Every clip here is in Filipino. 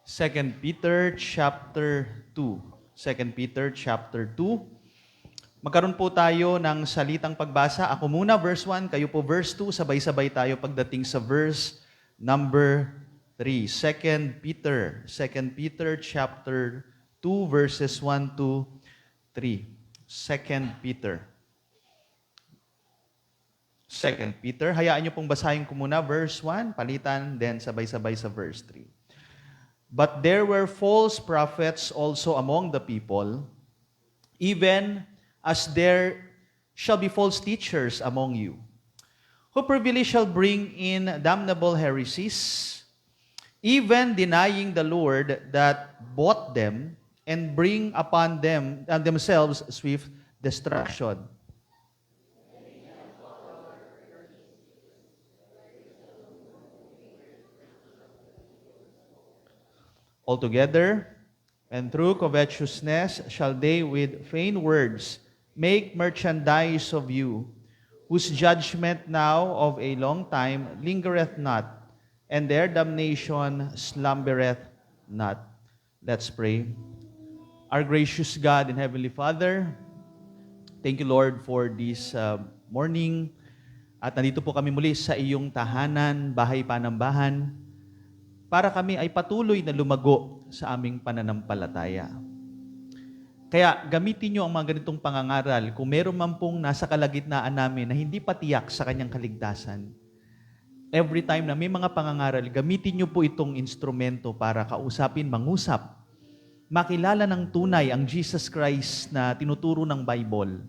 Second Peter chapter 2. Second Peter chapter 2. Magkaroon po tayo ng salitang pagbasa. Ako muna verse 1, kayo po verse 2. Sabay-sabay tayo pagdating sa verse number 3. Second Peter chapter 2 verses 1 to 3. Second Peter. Hayaan niyo pong basahin ko muna verse 1, palitan, then sabay-sabay sa verse 3. But there were false prophets also among the people, even as there shall be false teachers among you, who privily shall bring in damnable heresies, even denying the Lord that bought them, and bring upon them and themselves swift destruction. Altogether, and through covetousness shall they with vain words make merchandise of you, whose judgment now of a long time lingereth not, and their damnation slumbereth not. Let's pray. Our gracious God and Heavenly Father, thank you, Lord, for this morning. At nandito po kami muli sa iyong tahanan, bahay panambahan, para kami ay patuloy na lumago sa aming pananampalataya. Kaya gamitin niyo ang mga ganitong pangangaral kung meron man pong nasa kalagitnaan namin na hindi patiyak sa kanyang kaligtasan. Every time na may mga pangangaral, gamitin niyo po itong instrumento para kausapin, mangusap, makilala ng tunay ang Jesus Christ na tinuturo ng Bible.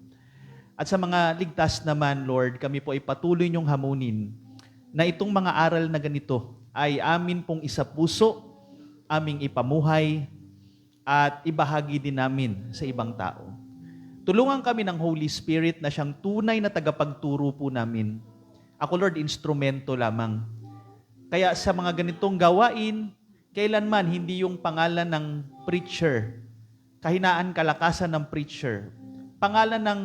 At sa mga ligtas naman, Lord, kami po ay patuloy niyong hamunin na itong mga aral na ganito ay amin pong isapuso, aming ipamuhay, at ibahagi din namin sa ibang tao. Tulungan kami ng Holy Spirit na siyang tunay na tagapagturo po namin. Ako, Lord, instrumento lamang. Kaya sa mga ganitong gawain, kailanman hindi yung pangalan ng preacher, kahinaan kalakasan ng preacher, pangalan ng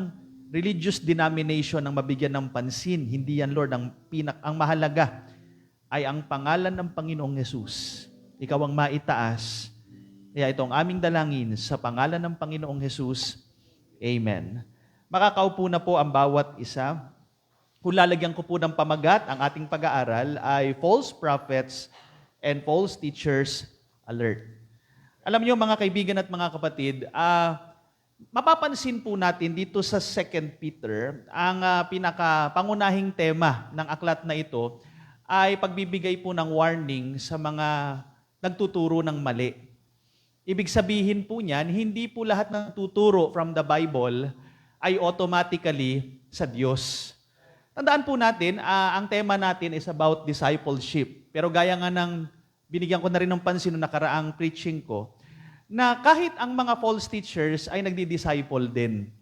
religious denomination ang mabigyan ng pansin. Hindi yan, Lord, ang mahalaga ay ang pangalan ng Panginoong Hesus. Ikaw ang maitaas. Kaya ito ang aming dalangin sa pangalan ng Panginoong Hesus. Amen. Makakaupo na po ang bawat isa. Kung lalagyan ko po ng pamagat, ang ating pag-aaral ay false prophets and false teachers alert. Alam niyo mga kaibigan at mga kapatid, mapapansin po natin dito sa 2 Peter, ang pinakapangunahing tema ng aklat na ito ay pagbibigay po ng warning sa mga nagtuturo ng mali. Ibig sabihin po niyan, hindi po lahat ng tuturo from the Bible ay automatically sa Diyos. Tandaan po natin, ang tema natin is about discipleship. Pero gaya nga ng binigyan ko na rin ng pansin noong nakaraang preaching ko, na kahit ang mga false teachers ay nagdi-disciple din.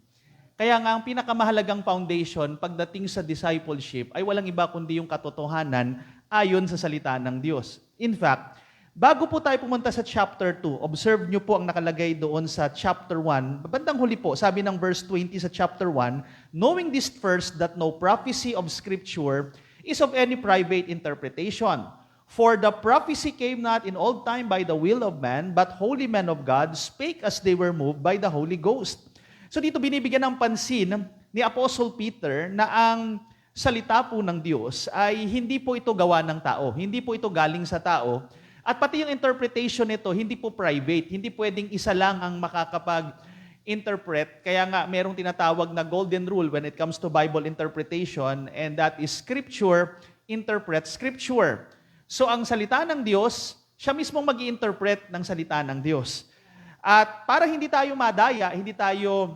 Kaya nga ang pinakamahalagang foundation pagdating sa discipleship ay walang iba kundi yung katotohanan ayon sa salita ng Diyos. In fact, bago po tayo pumunta sa chapter 2, observe nyo po ang nakalagay doon sa chapter 1. Bandang huli po, sabi ng verse 20 sa chapter 1, knowing this first that no prophecy of Scripture is of any private interpretation. For the prophecy came not in old time by the will of man, but holy men of God spake as they were moved by the Holy Ghost. So dito binibigyan ng pansin ni Apostle Peter na ang salita po ng Diyos ay hindi po ito gawa ng tao, hindi po ito galing sa tao, at pati yung interpretation nito hindi po private, hindi pwedeng isa lang ang makakapag-interpret, kaya nga merong tinatawag na golden rule when it comes to Bible interpretation, and that is Scripture interprets Scripture. So ang salita ng Diyos, siya mismong mag-i-interpret ng salita ng Diyos. At para hindi tayo madaya, hindi tayo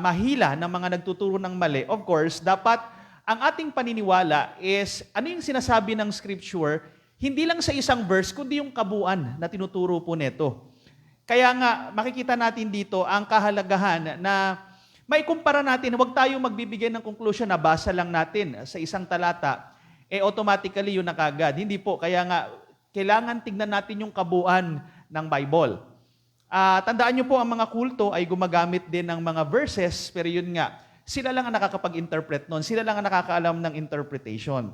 mahila ng mga nagtuturo ng mali, of course, dapat ang ating paniniwala is ano yung sinasabi ng Scripture, hindi lang sa isang verse, kundi yung kabuuan na tinuturo po neto. Kaya nga, makikita natin dito ang kahalagahan na may kumpara natin, huwag tayo magbibigay ng conclusion na basa lang natin sa isang talata, automatically yun na kagad. Hindi po, kaya nga, kailangan tignan natin yung kabuuan ng Bible. Tandaan nyo po, ang mga kulto ay gumagamit din ng mga verses, pero yun nga, sila lang ang nakakapag-interpret nun, sila lang ang nakakaalam ng interpretation.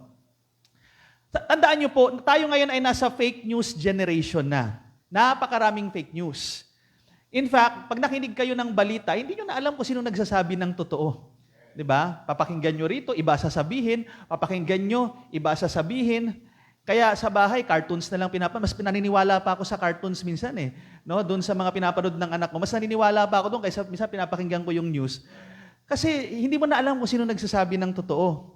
Tandaan niyo po, tayo ngayon ay nasa fake news generation na. Napakaraming fake news. In fact, pag nakinig kayo ng balita, hindi nyo na alam kung sino nagsasabi ng totoo. 'Di ba? Papakinggan nyo rito, iba sasabihin. Papakinggan nyo, iba sasabihin. Kaya sa bahay, cartoons na lang mas pinaniniwala pa ako sa cartoons minsan eh. No? Doon sa mga pinapanood ng anak ko, mas naniniwala pa ako doon kaysa minsan pinapakinggan ko yung news. Kasi hindi mo na alam kung sino nagsasabi ng totoo.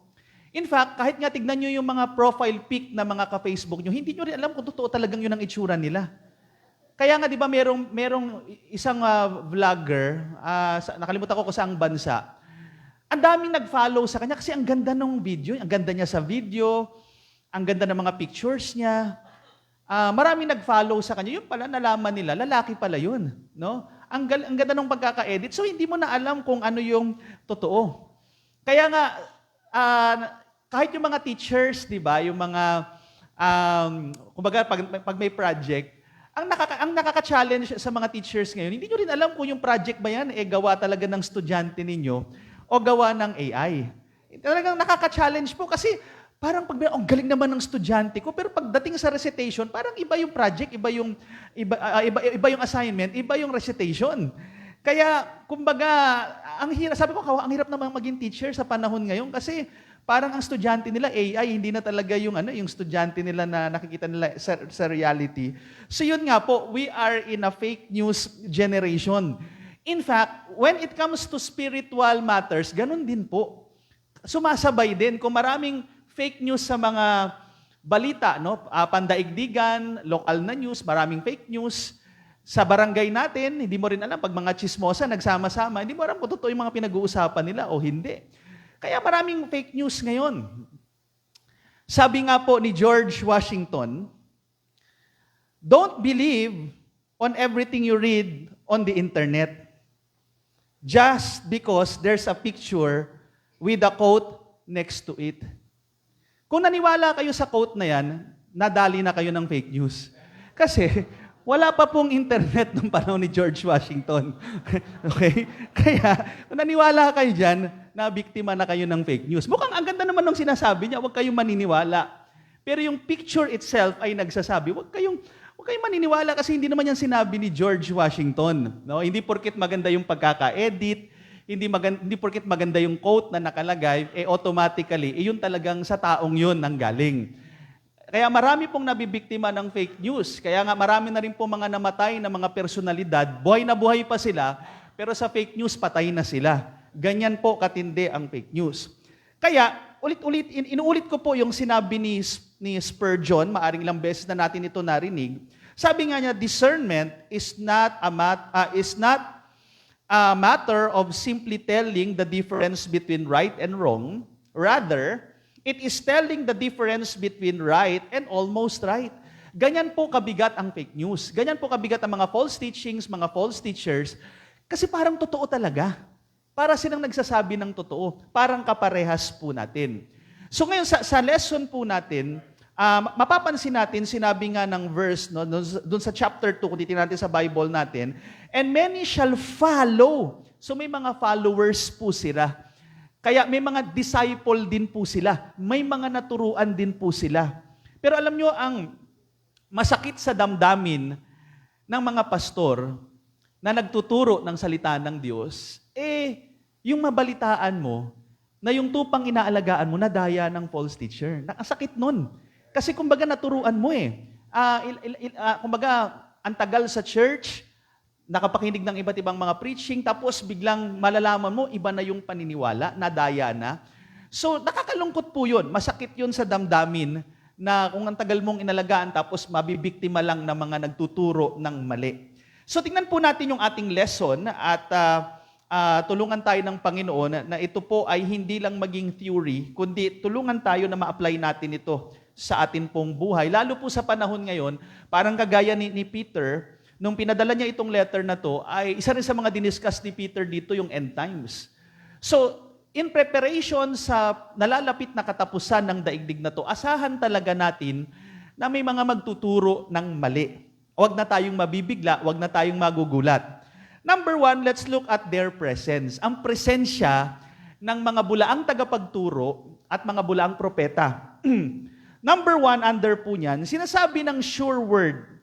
In fact, kahit nga tignan nyo yung mga profile pic na mga ka-Facebook nyo, hindi nyo rin alam kung totoo talagang yun ang itsura nila. Kaya nga, di ba, merong isang vlogger, nakalimutan ko kung saang bansa, ang daming nag-follow sa kanya kasi ang ganda ng video, ang ganda niya sa video, ang ganda ng mga pictures niya. Maraming nag-follow sa kanya. Yun pala, nalaman nila, lalaki pala yun. No? Ang ganda ng pagkaka-edit. So, hindi mo na alam kung ano yung totoo. Kaya nga, kahit yung mga teachers, di ba, yung mga, kumbaga, pag may project, ang nakaka-challenge sa mga teachers ngayon, hindi nyo rin alam kung yung project ba yan, gawa talaga ng estudyante ninyo o gawa ng AI. Talagang nakaka-challenge po kasi parang ang galing naman ng estudyante ko, pero pagdating sa recitation, parang iba yung project, iba yung assignment, iba yung recitation. Kaya, kumbaga, sabi ko, ang hirap naman maging teacher sa panahon ngayon kasi parang ang estudyante nila AI, hindi na talaga yung estudyante nila na nakikita nila sa reality. So yun nga po, we are in a fake news generation. In fact, when it comes to spiritual matters, ganun din po. Sumasabay din kung maraming fake news sa mga balita, no? Pandaigdigan, lokal na news, maraming fake news. Sa barangay natin, hindi mo rin alam, pag mga chismosa nagsama-sama, hindi mo alam kung totoo yung mga pinag-uusapan nila o hindi. Kaya maraming fake news ngayon. Sabi nga po ni George Washington, don't believe on everything you read on the internet just because there's a picture with a quote next to it. Kung naniwala kayo sa quote na yan, nadali na kayo ng fake news. Kasi wala pa pong internet nung panahon ni George Washington. Okay? Kaya, kung naniwala kayo dyan, na-biktima na kayo ng fake news. Mukhang ang ganda naman ng sinasabi niya, huwag kayong maniniwala. Pero yung picture itself ay nagsasabi, huwag kayong maniniwala kasi hindi naman yan sinabi ni George Washington. No? Hindi porket maganda yung pagkaka-edit, hindi porket maganda yung quote na nakalagay, automatically, yun talagang sa taong yun ang galing. Kaya marami pong nabibiktima ng fake news. Kaya nga marami na rin po mga namatay na mga personalidad. Buhay na buhay pa sila, pero sa fake news patay na sila. Ganyan po katindi ang fake news. Kaya, inuulit ko po yung sinabi ni Spurgeon, maaring ilang beses na natin ito narinig. Sabi nga niya, discernment is not a matter of simply telling the difference between right and wrong. Rather, it is telling the difference between right and almost right. Ganyan po kabigat ang fake news. Ganyan po kabigat ang mga false teachings, mga false teachers. Kasi parang totoo talaga. Para silang nagsasabi ng totoo. Parang kaparehas po natin. So ngayon sa lesson po natin, mapapansin natin, sinabi nga ng verse, no, dun sa chapter 2, kung titignan natin sa Bible natin, and many shall follow. So may mga followers po sila. Kaya may mga disciple din po sila. May mga naturuan din po sila. Pero alam nyo, ang masakit sa damdamin ng mga pastor na nagtuturo ng salita ng Diyos, yung mabalitaan mo na yung tupang inaalagaan mo nadaya ng false teacher. Ang sakit nun. Kasi kumbaga naturuan mo kumbaga ang tagal sa church, nakapakinig ng iba't ibang mga preaching, tapos biglang malalaman mo, iba na yung paniniwala, nadaya na. So, nakakalungkot po yun. Masakit yun sa damdamin na kung ang tagal mong inalagaan, tapos mabibiktima lang ng mga nagtuturo ng mali. So, tingnan po natin yung ating lesson at tulungan tayo ng Panginoon na ito po ay hindi lang maging theory, kundi tulungan tayo na ma-apply natin ito sa atin pong buhay. Lalo po sa panahon ngayon, parang kagaya ni Peter, nung pinadala niya itong letter na to, ay isa rin sa mga diniscuss ni Peter dito yung end times. So, in preparation sa nalalapit na katapusan ng daigdig na to, asahan talaga natin na may mga magtuturo ng mali. Huwag na tayong mabibigla, huwag na tayong magugulat. Number 1, let's look at their presence. Ang presensya ng mga bulaang tagapagturo at mga bulaang propeta. Number 1, under po niyan, sinasabi ng sure word.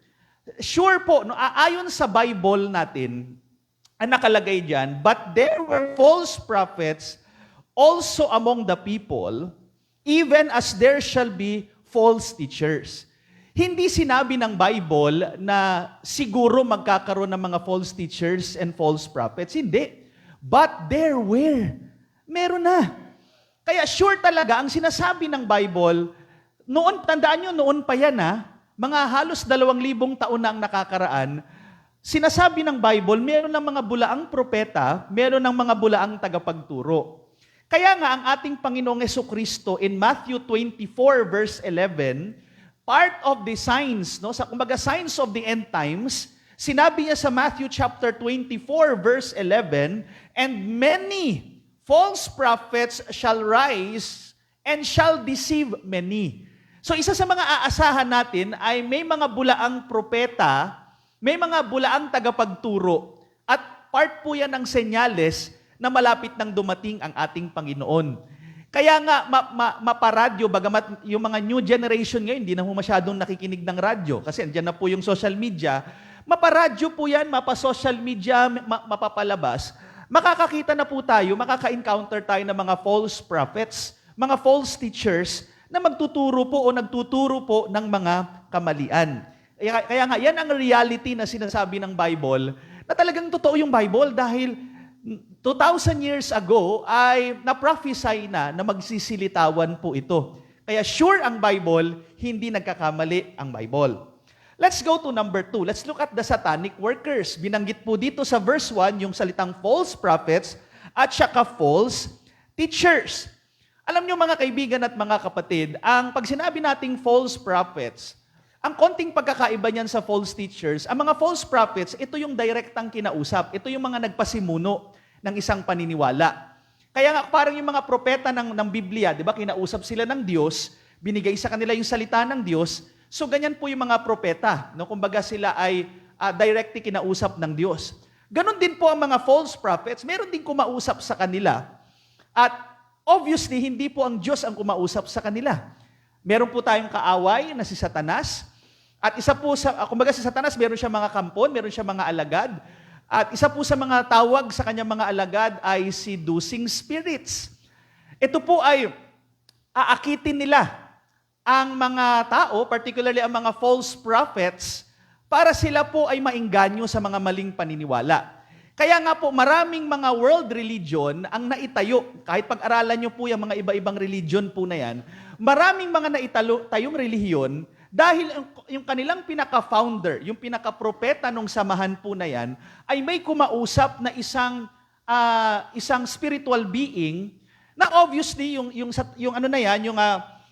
Sure po, no, ayon sa Bible natin, ang nakalagay diyan, but there were false prophets also among the people, even as there shall be false teachers. Hindi sinabi ng Bible na siguro magkakaroon ng mga false teachers and false prophets. Hindi. But there were. Meron na. Kaya sure talaga, ang sinasabi ng Bible, noon, tandaan nyo, noon pa yan mga halos 2,000 taon na ang nakakaraan, sinasabi ng Bible, meron ng mga bulaang propeta, meron ng mga bulaang tagapagturo. Kaya nga ang ating Panginoong Jesucristo in Matthew 24 verse 11, part of the signs, kumbaga signs of the end times, sinabi niya sa Matthew chapter 24 verse 11, and many false prophets shall rise and shall deceive many. So isa sa mga aasahan natin ay may mga bulaang propeta, may mga bulaang tagapagturo, at part po yan ng senyales na malapit nang dumating ang ating Panginoon. Kaya nga, maparadyo, bagamat yung mga new generation ngayon, hindi na po masyadong nakikinig ng radyo, kasi andyan na po yung social media, maparadyo po yan, mapa-social media, mapapalabas, makakakita na po tayo, makaka-encounter tayo ng mga false prophets, mga false teachers, na magtuturo po o nagtuturo po ng mga kamalian. Kaya nga, yan ang reality na sinasabi ng Bible, na talagang totoo yung Bible dahil 2,000 years ago ay na-prophesy na magsisilitawan po ito. Kaya sure ang Bible, hindi nagkakamali ang Bible. Let's go to number 2. Let's look at the satanic workers. Binanggit po dito sa verse 1 yung salitang false prophets at saka false teachers. Alam nyo mga kaibigan at mga kapatid, pag sinabi nating false prophets, ang konting pagkakaiba niyan sa false teachers, ang mga false prophets, ito yung direktang kinausap. Ito yung mga nagpasimuno ng isang paniniwala. Kaya nga parang yung mga propeta ng Biblia, di ba, kinausap sila ng Diyos, binigay sa kanila yung salita ng Diyos. So ganyan po yung mga propeta, kumbaga sila ay directly kinausap ng Diyos. Ganon din po ang mga false prophets, meron din kumausap sa kanila. At obviously, hindi po ang Diyos ang kumausap sa kanila. Meron po tayong kaaway na si Satanas. At isa po kumbaga si Satanas, meron siya mga kampon, meron siya mga alagad. At isa po sa mga tawag sa kanyang mga alagad ay seducing spirits. Ito po ay aakitin nila ang mga tao, particularly ang mga false prophets, para sila po ay maengganyo sa mga maling paniniwala. Kaya nga po, maraming mga world religion ang naitayo. Kahit pag-aralan nyo po yung mga iba-ibang religion po na yan, maraming mga naitayong relihiyon dahil yung kanilang pinaka-founder, yung pinaka-propeta nung samahan po na yan, ay may kumausap na isang spiritual being na obviously yung ano na yan,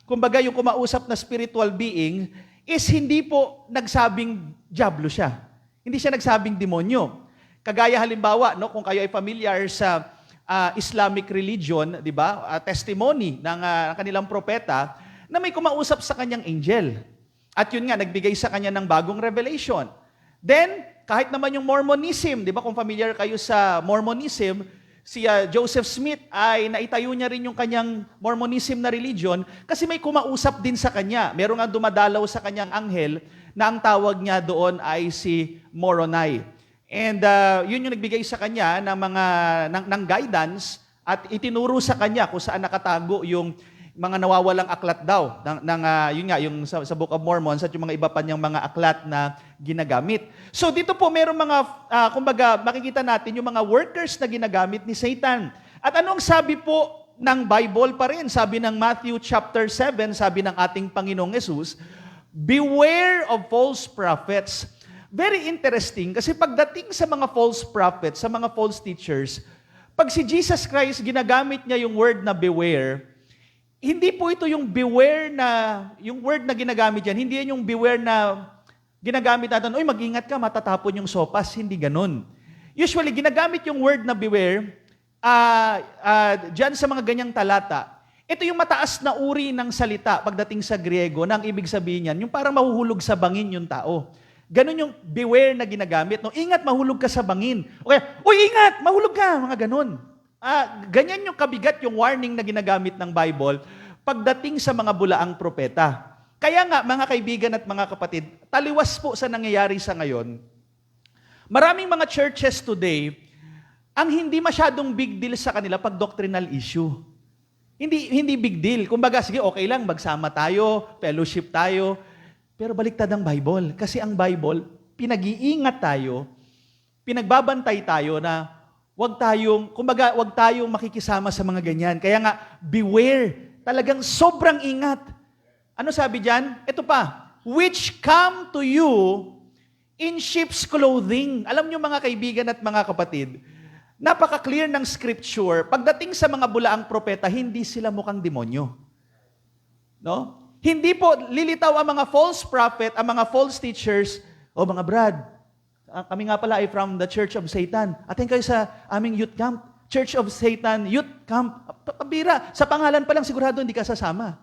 kumbaga yung kumausap na spiritual being is hindi po nagsabing diablo siya. Hindi siya nagsabing demonyo. Kagaya halimbawa, kung kayo ay familiar sa Islamic religion, di ba? Testimony ng kanilang propeta na may kumausap sa kanyang angel. At yun nga, nagbigay sa kanya ng bagong revelation. Then, kahit naman yung Mormonism, di ba? Kung familiar kayo sa Mormonism, si Joseph Smith ay naitayo niya rin yung kanyang Mormonism na religion kasi may kumausap din sa kanya. Meron nga dumadalaw sa kanyang anghel na ang tawag niya doon ay si Moroni. And yun yung nagbigay sa kanya ng guidance at itinuro sa kanya kung saan nakatago yung mga nawawalang aklat daw yun nga yung sa Book of Mormon at yung mga iba pa niyang mga aklat na ginagamit. So dito po mayroong mga kumbaga makikita natin yung mga workers na ginagamit ni Satan. At anong sabi po ng Bible pa rin? Sabi ng Matthew chapter 7, sabi ng ating Panginoong Yesus, beware of false prophets. Very interesting kasi pagdating sa mga false prophets, sa mga false teachers, pag si Jesus Christ ginagamit niya yung word na beware, hindi po ito yung beware yung word na ginagamit yan, hindi yan yung beware na ginagamit natin, oy mag-ingat ka, matatapon yung sopas, hindi ganun. Usually, ginagamit yung word na beware, dyan sa mga ganyang talata, ito yung mataas na uri ng salita pagdating sa Griego, na ang ibig sabihin yan, yung parang mahuhulog sa bangin yung tao. Ganun yung beware na ginagamit. Ingat, mahulog ka sa bangin. Okay, uy, ingat, mahulog ka, mga ganun. Ganyan yung kabigat yung warning na ginagamit ng Bible pagdating sa mga bulaang propeta. Kaya nga, mga kaibigan at mga kapatid, taliwas po sa nangyayari sa ngayon, maraming mga churches today, ang hindi masyadong big deal sa kanila pag doctrinal issue. Hindi big deal. Kumbaga, sige, okay lang, magsama tayo, fellowship tayo, pero baliktad ang Bible. Kasi ang Bible, pinag-iingat tayo, pinagbabantay tayo na wag tayong makikisama sa mga ganyan. Kaya nga, beware. Talagang sobrang ingat. Ano sabi diyan? Ito pa, which come to you in sheep's clothing. Alam niyo mga kaibigan at mga kapatid, napaka-clear ng scripture. Pagdating sa mga bulaang propeta, hindi sila mukhang demonyo. No? Hindi po lilitaw ang mga false prophet, ang mga false teachers, mga Brad, kami nga pala ay from the Church of Satan. Atin kayo sa aming youth camp. Church of Satan Youth Camp. Pabira, sa pangalan pa lang sigurado hindi ka sasama.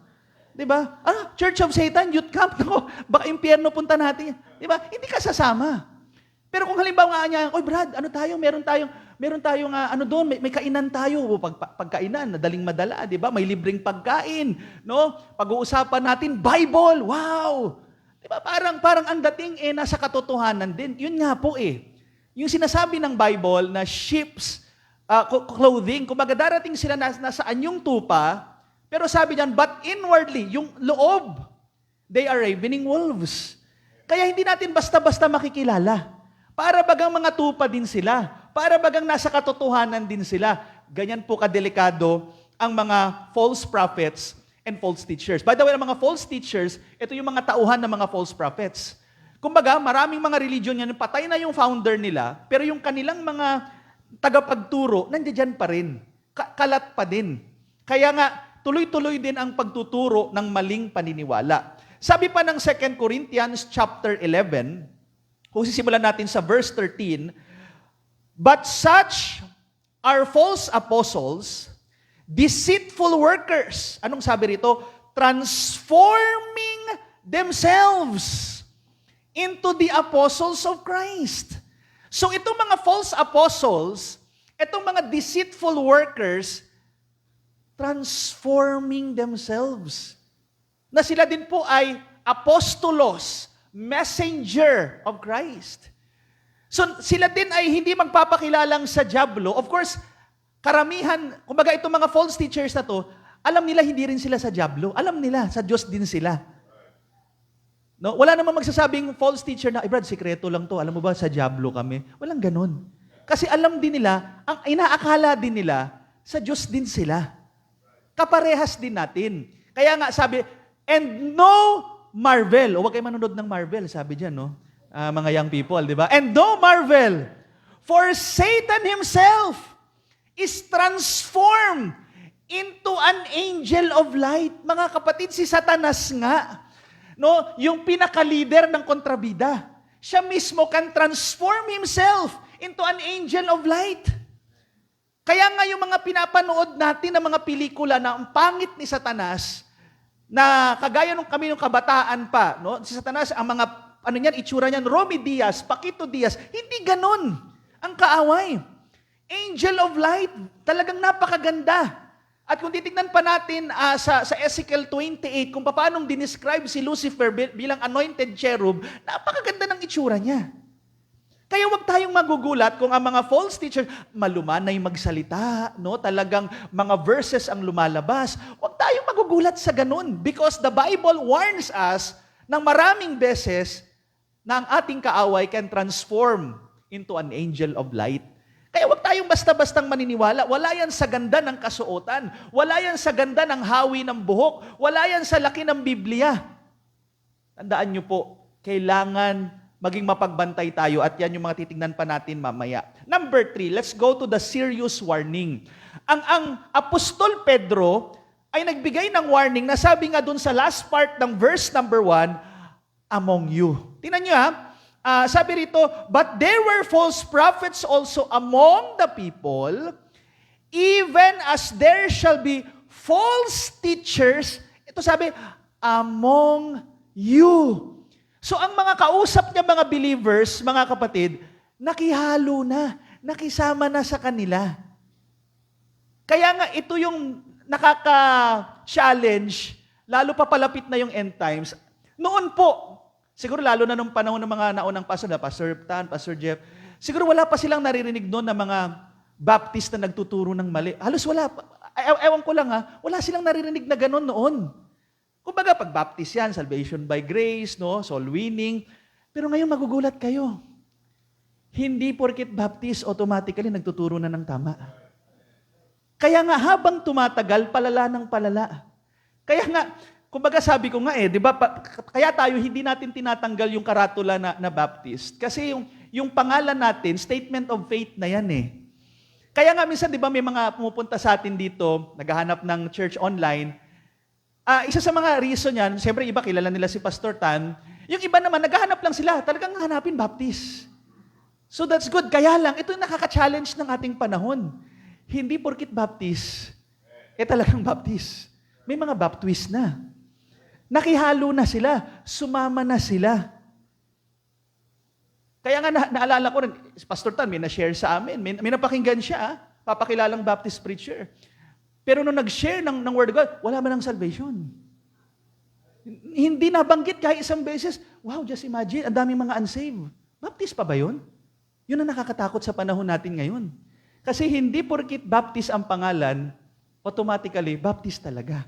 'Di ba? Church of Satan Youth Camp. No, baka impyerno punta natin. 'Di ba? Hindi ka sasama. Pero kung halimbawa niya, oy Brad, meron tayong doon, may kainan tayo. Pagkainan, madaling madala, 'di ba? May libreng pagkain, no? Pag-uusapan natin Bible. Wow! 'Di ba? Parang ang dating nasa katotohanan din. Yun nga po Yung sinasabi ng Bible na sheep's clothing, kumbaga darating sila nasa anyong tupa, pero sabi diyan, but inwardly, yung loob, they are ravening wolves. Kaya hindi natin basta-basta makikilala. Para bagang mga tupa din sila. Para bagang nasa katotohanan din sila. Ganyan po kadelikado ang mga false prophets and false teachers. By the way, ang mga false teachers, ito yung mga tauhan ng mga false prophets. Kumbaga, maraming mga religion yan, patay na yung founder nila, pero yung kanilang mga tagapagturo, nandiyan pa rin. Kalat pa din. Kaya nga, tuloy-tuloy din ang pagtuturo ng maling paniniwala. Sabi pa ng 2 Corinthians chapter 11, kung sisimulan natin sa verse 13, but such are false apostles, deceitful workers. Anong sabi rito? Transforming themselves into the apostles of Christ. So itong mga false apostles, itong mga deceitful workers, transforming themselves. Na sila din po ay apostolos, messenger of Christ. So sila din ay hindi magpapakilalang sa dyablo. Of course, karamihan, kumbaga itong mga false teachers na to, alam nila hindi rin sila sa dyablo. Alam nila, sa Diyos din sila. No? Wala namang magsasabing false teacher na, Brad, sikreto lang to. Alam mo ba, sa dyablo kami? Walang ganun. Kasi alam din nila, ang inaakala din nila, sa Diyos din sila. Kaparehas din natin. Kaya nga sabi, and no marvel. O wag kayo manunod ng Marvel, sabi dyan, no? Mga young people, di ba? And no marvel, for Satan himself is transformed into an angel of light. Mga kapatid, si Satanas nga, no, yung pinaka-leader ng kontrabida, siya mismo can transform himself into an angel of light. Kaya nga yung mga pinapanood natin ng mga pelikula na ang pangit ni Satanas, na kagaya nung kami nung kabataan pa, no, si Satanas, ang mga, itsura niyan, Romy Diaz, Paquito Diaz, hindi ganon ang kaaway. Angel of light, talagang napakaganda. At kung titignan pa natin sa Ezekiel 28, kung paano dinescribe si Lucifer bilang anointed cherub, napakaganda ng itsura niya. Kaya wag tayong magugulat kung ang mga false teachers, malumanay magsalita, no? Talagang mga verses ang lumalabas. Wag tayong magugulat sa ganun because the Bible warns us ng maraming beses na ang ating kaaway can transform into an angel of light. Kaya wag tayong basta-bastang maniniwala. Wala yan sa ganda ng kasuotan. Wala yan sa ganda ng hawi ng buhok. Wala yan sa laki ng Biblia. Tandaan nyo po, kailangan maging mapagbantay tayo at yan yung mga titignan pa natin mamaya. Number 3, let's go to the serious warning. Ang Apostol Pedro ay nagbigay ng warning na sabi nga dun sa last part ng verse number 1, among you. Tingnan nyo sabi rito, but there were false prophets also among the people, even as there shall be false teachers, ito sabi, among you. So ang mga kausap niya, mga believers, mga kapatid, nakihalo na, nakisama na sa kanila. Kaya nga ito yung nakaka-challenge lalo pa palapit na yung end times. Noon po, siguro lalo na nung panahon ng mga naunang pastor, na Pastor Tan, Pastor Jeff, siguro wala pa silang naririnig noon na mga Baptist na nagtuturo ng mali. Halos wala pa. Ewan ko lang wala silang naririnig na gano'n noon. Kumbaga, pag Baptist yan, salvation by grace, no, soul winning. Pero ngayon magugulat kayo. Hindi porket Baptist, automatically nagtuturo na ng tama. Kaya nga, habang tumatagal, palala ng palala. Kaya nga, kumbaga sabi ko nga di ba, kaya tayo hindi natin tinatanggal yung karatula na Baptist. Kasi yung pangalan natin, statement of faith na yan Kaya nga minsan, di ba, may mga pumupunta sa atin dito, naghahanap ng church online. Isa sa mga reason yan, siyempre iba, kilala nila si Pastor Tan. Yung iba naman, naghahanap lang sila, talagang hanapin Baptist. So that's good. Kaya lang, ito yung nakaka-challenge ng ating panahon. Hindi porkit Baptist, talagang Baptist. May mga Baptist na. Nakihalo na sila. Sumama na sila. Kaya nga naalala ko rin, Pastor Tan, may na-share sa amin. May napakinggan siya, papakilalang Baptist preacher. Pero nung nag-share ng Word of God, wala man ng salvation. Hindi nabanggit kahit isang beses. Wow, just imagine, ang daming mga unsaved. Baptist pa ba yun? Yun ang nakakatakot sa panahon natin ngayon. Kasi hindi porkit Baptist ang pangalan, automatically, Baptist talaga.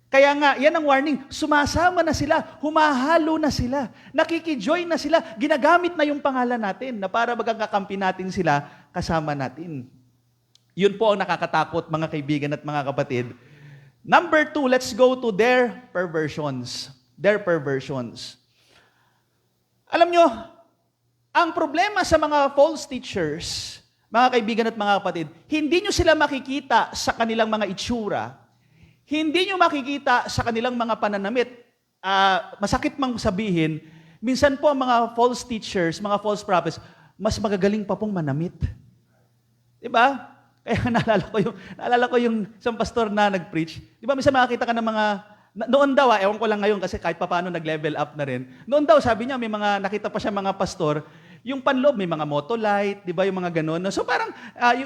Kaya nga, yan ang warning, sumasama na sila, humahalo na sila, nakikijoin na sila, ginagamit na yung pangalan natin na para magkakampi natin sila, kasama natin. Yun po ang nakakatakot, mga kaibigan at mga kapatid. Number 2, let's go to their perversions. Their perversions. Alam nyo, ang problema sa mga false teachers, mga kaibigan at mga kapatid, hindi nyo sila makikita sa kanilang mga itsura. Hindi nyo makikita sa kanilang mga pananamit. Masakit mang sabihin, minsan po ang mga false teachers, mga false prophets, mas magagaling pa pong manamit. Diba? Kaya naalala ko yung isang pastor na nag-preach. Diba minsan makakita ka ng mga, noon daw, ewan ko lang ngayon kasi kahit paano nag-level up na rin. Noon daw, sabi niya, may mga, nakita pa siya mga pastor, yung panloob, may mga motolite, di ba, yung mga gano'n. So parang,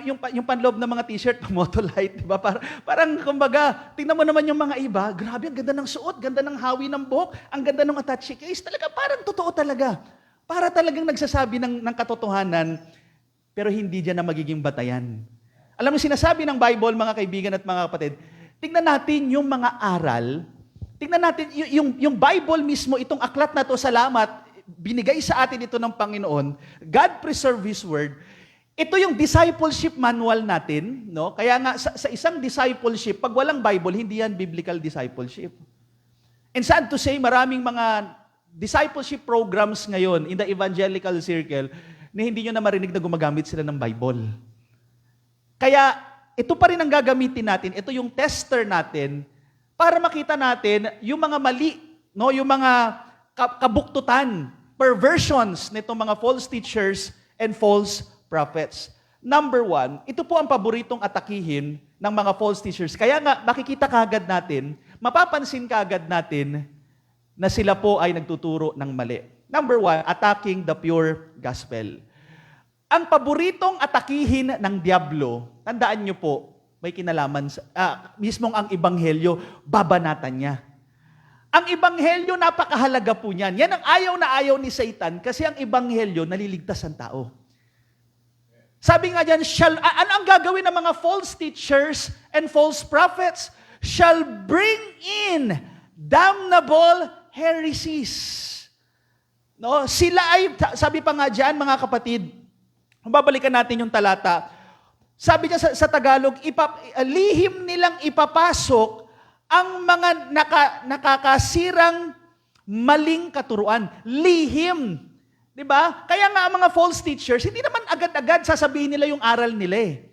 yung panloob ng mga t-shirt, motolite, di ba? Parang, kumbaga, tingnan mo naman yung mga iba, grabe, ang ganda ng suot, ganda ng hawi ng buhok, ang ganda ng attache case, talaga, parang totoo talaga. Para talagang nagsasabi ng katotohanan, pero hindi dyan na magiging batayan. Alam mo, sinasabi ng Bible, mga kaibigan at mga kapatid, tingnan natin yung mga aral, tingnan natin yung Bible mismo, itong aklat na to, salamat, binigay sa atin ito ng Panginoon, God preserve His Word. Ito yung discipleship manual natin, no? Kaya nga sa isang discipleship, pag walang Bible, hindi yan biblical discipleship. And sad to say, maraming mga discipleship programs ngayon in the evangelical circle na hindi nyo na marinig na gumagamit sila ng Bible. Kaya ito pa rin ang gagamitin natin, ito yung tester natin para makita natin yung mga mali, no? Yung mga kabuktutan, perversions nitong mga false teachers and false prophets. Number 1, ito po ang paboritong atakihin ng mga false teachers. Kaya nga, makikita kagad natin, mapapansin kagad natin na sila po ay nagtuturo ng mali. Number 1, attacking the pure gospel. Ang paboritong atakihin ng Diablo, tandaan nyo po, may kinalaman, mismong ang Ebanghelyo, babanatan niya. Ang Ebanghelyo, napakahalaga po niyan. Yan ang ayaw na ayaw ni Satan kasi ang Ebanghelyo, naliligtas ang tao. Sabi nga dyan, ano ang gagawin ng mga false teachers and false prophets? Shall bring in damnable heresies. No? Sila ay, sabi pa nga dyan, mga kapatid, babalikan natin yung talata. Sabi niya sa Tagalog, lihim nilang ipapasok ang mga nakakasirang maling katuruan. Lihim. Diba? Kaya nga ang mga false teachers, hindi naman agad-agad sasabihin nila yung aral nila .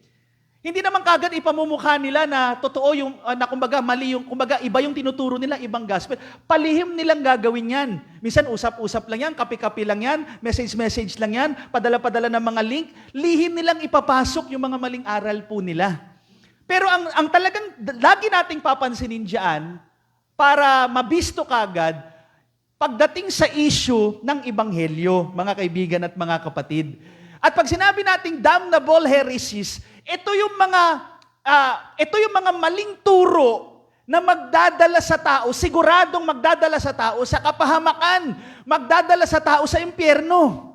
Hindi naman kagad ipamumukha nila na totoo yung, na kumbaga mali yung, kumbaga iba yung tinuturo nila, ibang gospel. Palihim nilang gagawin yan. Minsan usap-usap lang yan, kapi-kapi lang yan, message-message lang yan, padala-padala ng mga link. Lihim nilang ipapasok yung mga maling aral po nila. Pero ang talagang lagi nating papansinin diyan para mabisto kagad pagdating sa issue ng Ebanghelyo, mga kaibigan at mga kapatid. At pag sinabi nating damnable heresies, ito yung mga maling turo na magdadala sa tao, siguradong magdadala sa tao sa kapahamakan, magdadala sa tao sa impyerno.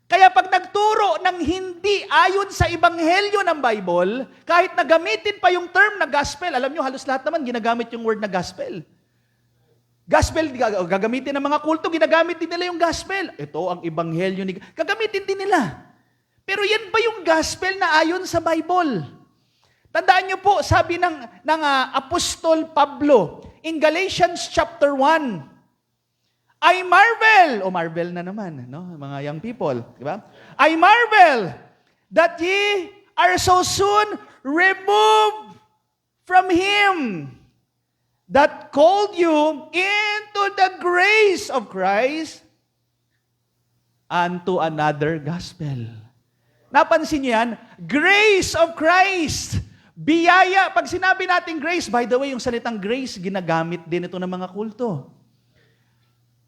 Kaya pag nagturo ng hindi ayon sa ebanghelyo ng Bible, kahit na gamitin pa yung term na gospel, alam nyo, halos lahat naman ginagamit yung word na gospel. Gospel, gagamitin ng mga kulto, ginagamit din nila yung gospel. Ito ang ebanghelyo ni... Gagamitin din nila. Pero yan ba yung gospel na ayon sa Bible? Tandaan nyo po, sabi ng Apostol Pablo, in Galatians chapter 1, I marvel, marvel na naman, no? Mga young people, di ba? I marvel that ye are so soon removed from Him that called you into the grace of Christ unto another gospel. Napansin niyo yan? Grace of Christ. Biyaya. Pag sinabi natin grace, by the way, yung salitang grace, ginagamit din ito ng mga kulto.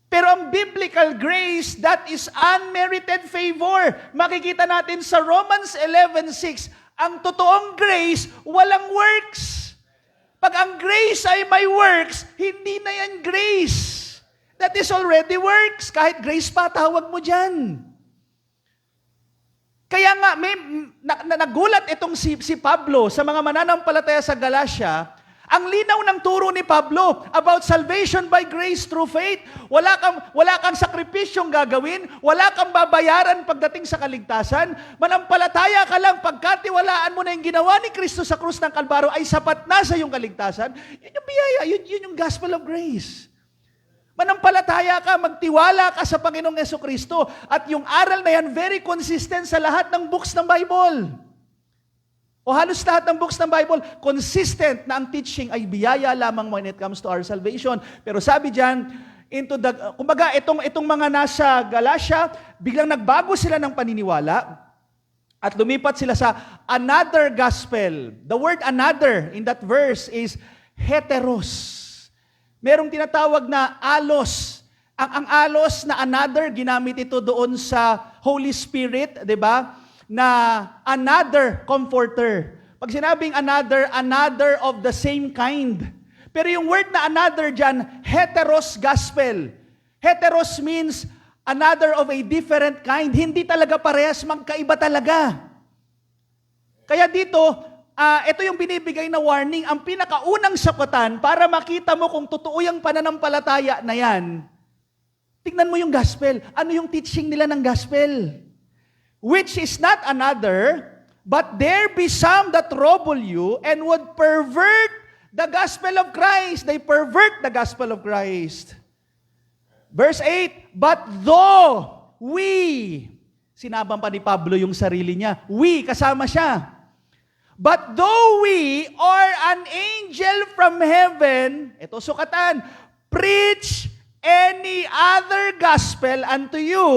Pero ang biblical grace, that is unmerited favor. Makikita natin sa Romans 11:6, ang totoong grace, walang works. Pag ang grace ay may works, hindi na yan grace. That is already works. Kahit grace pa, tawag mo dyan. Kaya nga, nagulat itong si Pablo sa mga mananampalataya sa Galacia. Ang linaw ng turo ni Pablo about salvation by grace through faith. Wala kang sakripisyong gagawin, wala kang babayaran pagdating sa kaligtasan. Manampalataya ka lang, pagkatiwalaan mo na yung ginawa ni Kristo sa krus ng Kalbaro ay sapat na sa iyong kaligtasan. Yun yung biyaya, yun yung gospel of grace. Manampalataya ka, magtiwala ka sa Panginoong Jesucristo. At yung aral na yan, very consistent sa lahat ng books ng Bible. O halos lahat ng books ng Bible, consistent na ang teaching ay biyaya lamang when it comes to our salvation. Pero sabi diyan, kumbaga itong mga nasa Galacia, biglang nagbago sila ng paniniwala at lumipat sila sa another gospel. The word another in that verse is heteros. Merong tinatawag na alos. Ang alos na another, ginamit ito doon sa Holy Spirit, di ba? Na another comforter. Pag sinabing another of the same kind. Pero yung word na another dyan, heteros gospel. Heteros means another of a different kind. Hindi talaga parehas, magkaiba talaga. Kaya dito, ito yung binibigay na warning, ang pinakaunang sakutan para makita mo kung totoo yung pananampalataya na yan. Tingnan mo yung gospel. Ano yung teaching nila ng gospel? Which is not another, but there be some that trouble you and would pervert the gospel of Christ. They pervert the gospel of Christ. Verse 8, but though we, sinabang pa ni Pablo yung sarili niya, we, kasama siya. But though we or an angel from heaven, ito sukatan, preach any other gospel unto you,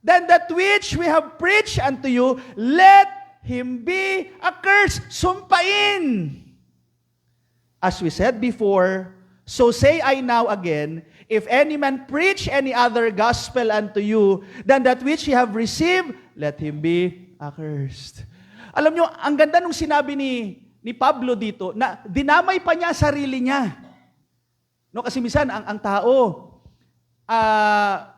than that which we have preached unto you, let him be accursed. Sumpain. As we said before, so say I now again, if any man preach any other gospel unto you, than that which ye have received, let him be accursed. Alam nyo, ang ganda nung sinabi ni Pablo dito, na dinamay pa niya sarili niya. No, kasi minsan, ang tao,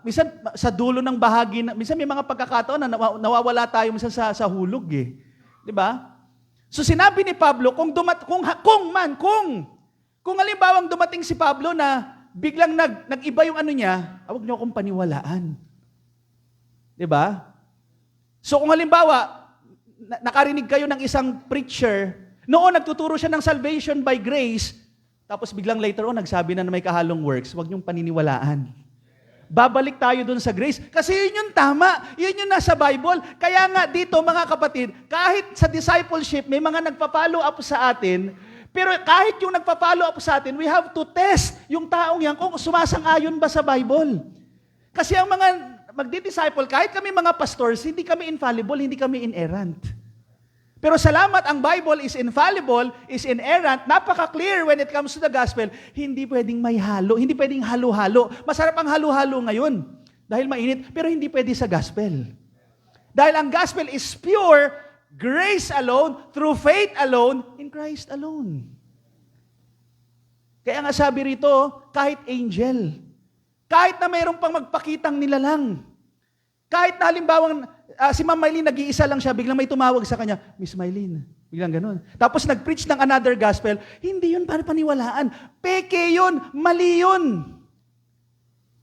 minsan sa dulo ng bahagi, minsan may mga pagkakataon na nawawala tayo minsan sa hulog eh. 'Di ba? So sinabi ni Pablo, kung halimbawang dumating si Pablo na biglang nag-iba yung ano niya, huwag niyo akong paniwalaan. 'Di ba? So kung halimbawa nakarinig kayo ng isang preacher, noon nagtuturo siya ng salvation by grace, tapos biglang later on nagsabi na may kahalong works, huwag niyong paniniwalaan. Babalik tayo dun sa grace. Kasi yun yung tama. Yun yung nasa Bible. Kaya nga dito, mga kapatid, kahit sa discipleship, may mga nagpa-follow up sa atin, pero kahit yung nagpa-follow up sa atin, we have to test yung taong yan kung sumasang-ayon ba sa Bible. Kasi ang mga magdi-disciple, kahit kami mga pastors, hindi kami infallible, hindi kami inerrant. Pero salamat, ang Bible is infallible, is inerrant, napaka-clear when it comes to the gospel. Hindi pwedeng may halo, hindi pwedeng halo-halo. Masarap ang halo-halo ngayon dahil mainit, pero hindi pwede sa gospel. Dahil ang gospel is pure, grace alone, through faith alone, in Christ alone. Kaya nga sabi rito, kahit angel, kahit na mayroong pang magpakitang nilalang, kahit na halimbawa, si Ma'am Mylene, nag-iisa lang siya, biglang may tumawag sa kanya, Miss Mylene, biglang ganun. Tapos nag-preach ng another gospel, hindi yun para paniwalaan. Peke yun, mali yun.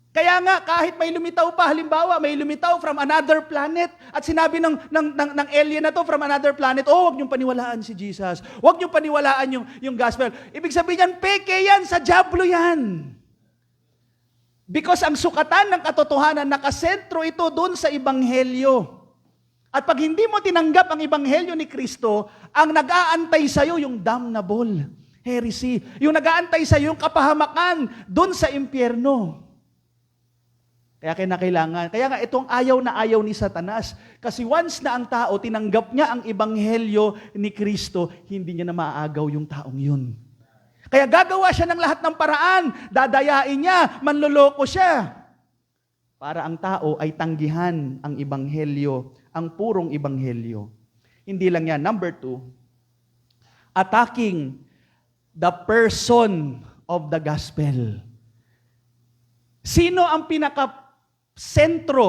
Kaya nga, kahit may lumitaw pa, halimbawa, may lumitaw from another planet, at sinabi ng alien na to from another planet, huwag niyong paniwalaan si Jesus. Huwag niyong paniwalaan yung gospel. Ibig sabihin yan, peke yan, sa dyablo yan. Because ang sukatan ng katotohanan, nakasentro ito dun sa Ebanghelyo. At pag hindi mo tinanggap ang Ebanghelyo ni Kristo, ang nag-aantay sa'yo yung damnable, heresy. Yung nag-aantay sa'yo yung kapahamakan dun sa impyerno. Kaya kinakailangan. Kaya nga itong ayaw na ayaw ni Satanas. Kasi once na ang tao, tinanggap niya ang Ebanghelyo ni Kristo, hindi niya na maaagaw yung taong yun. Kaya gagawa siya ng lahat ng paraan. Dadayain niya, manloloko siya. Para ang tao ay tanggihan ang Ebanghelyo, ang purong Ebanghelyo. Hindi lang yan. Number 2, attacking the person of the gospel. Sino ang pinaka-sentro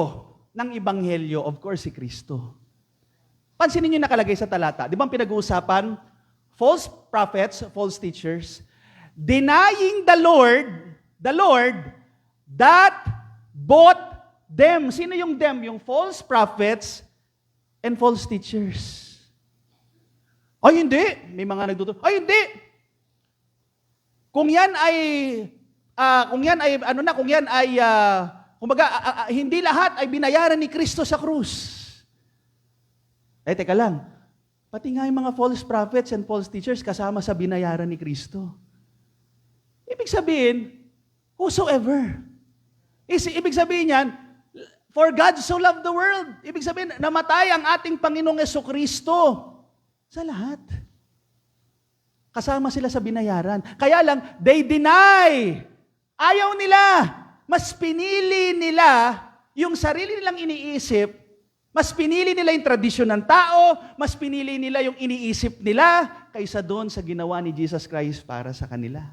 ng Ebanghelyo? Of course, si Kristo. Pansinin niyo nakalagay sa talata. Di ba ang pinag-uusapan? False prophets, false teachers, denying the Lord that bought them. Sino yung them? Yung false prophets and false teachers. Ay, hindi. May mga nagtutuwa. Ay, hindi. Kung yan ay hindi lahat ay binayaran ni Kristo sa krus. Eh, teka lang. Pati nga yung mga false prophets and false teachers kasama sa binayaran ni Kristo. Ibig sabihin, whosoever. Ibig sabihin yan, for God so loved the world. Ibig sabihin, namatay ang ating Panginoong Jesucristo sa lahat. Kasama sila sa binayaran. Kaya lang, they deny. Ayaw nila. Mas pinili nila yung sarili nilang iniisip, mas pinili nila yung tradisyon ng tao, mas pinili nila yung iniisip nila, kaysa doon sa ginawa ni Jesus Christ para sa kanila.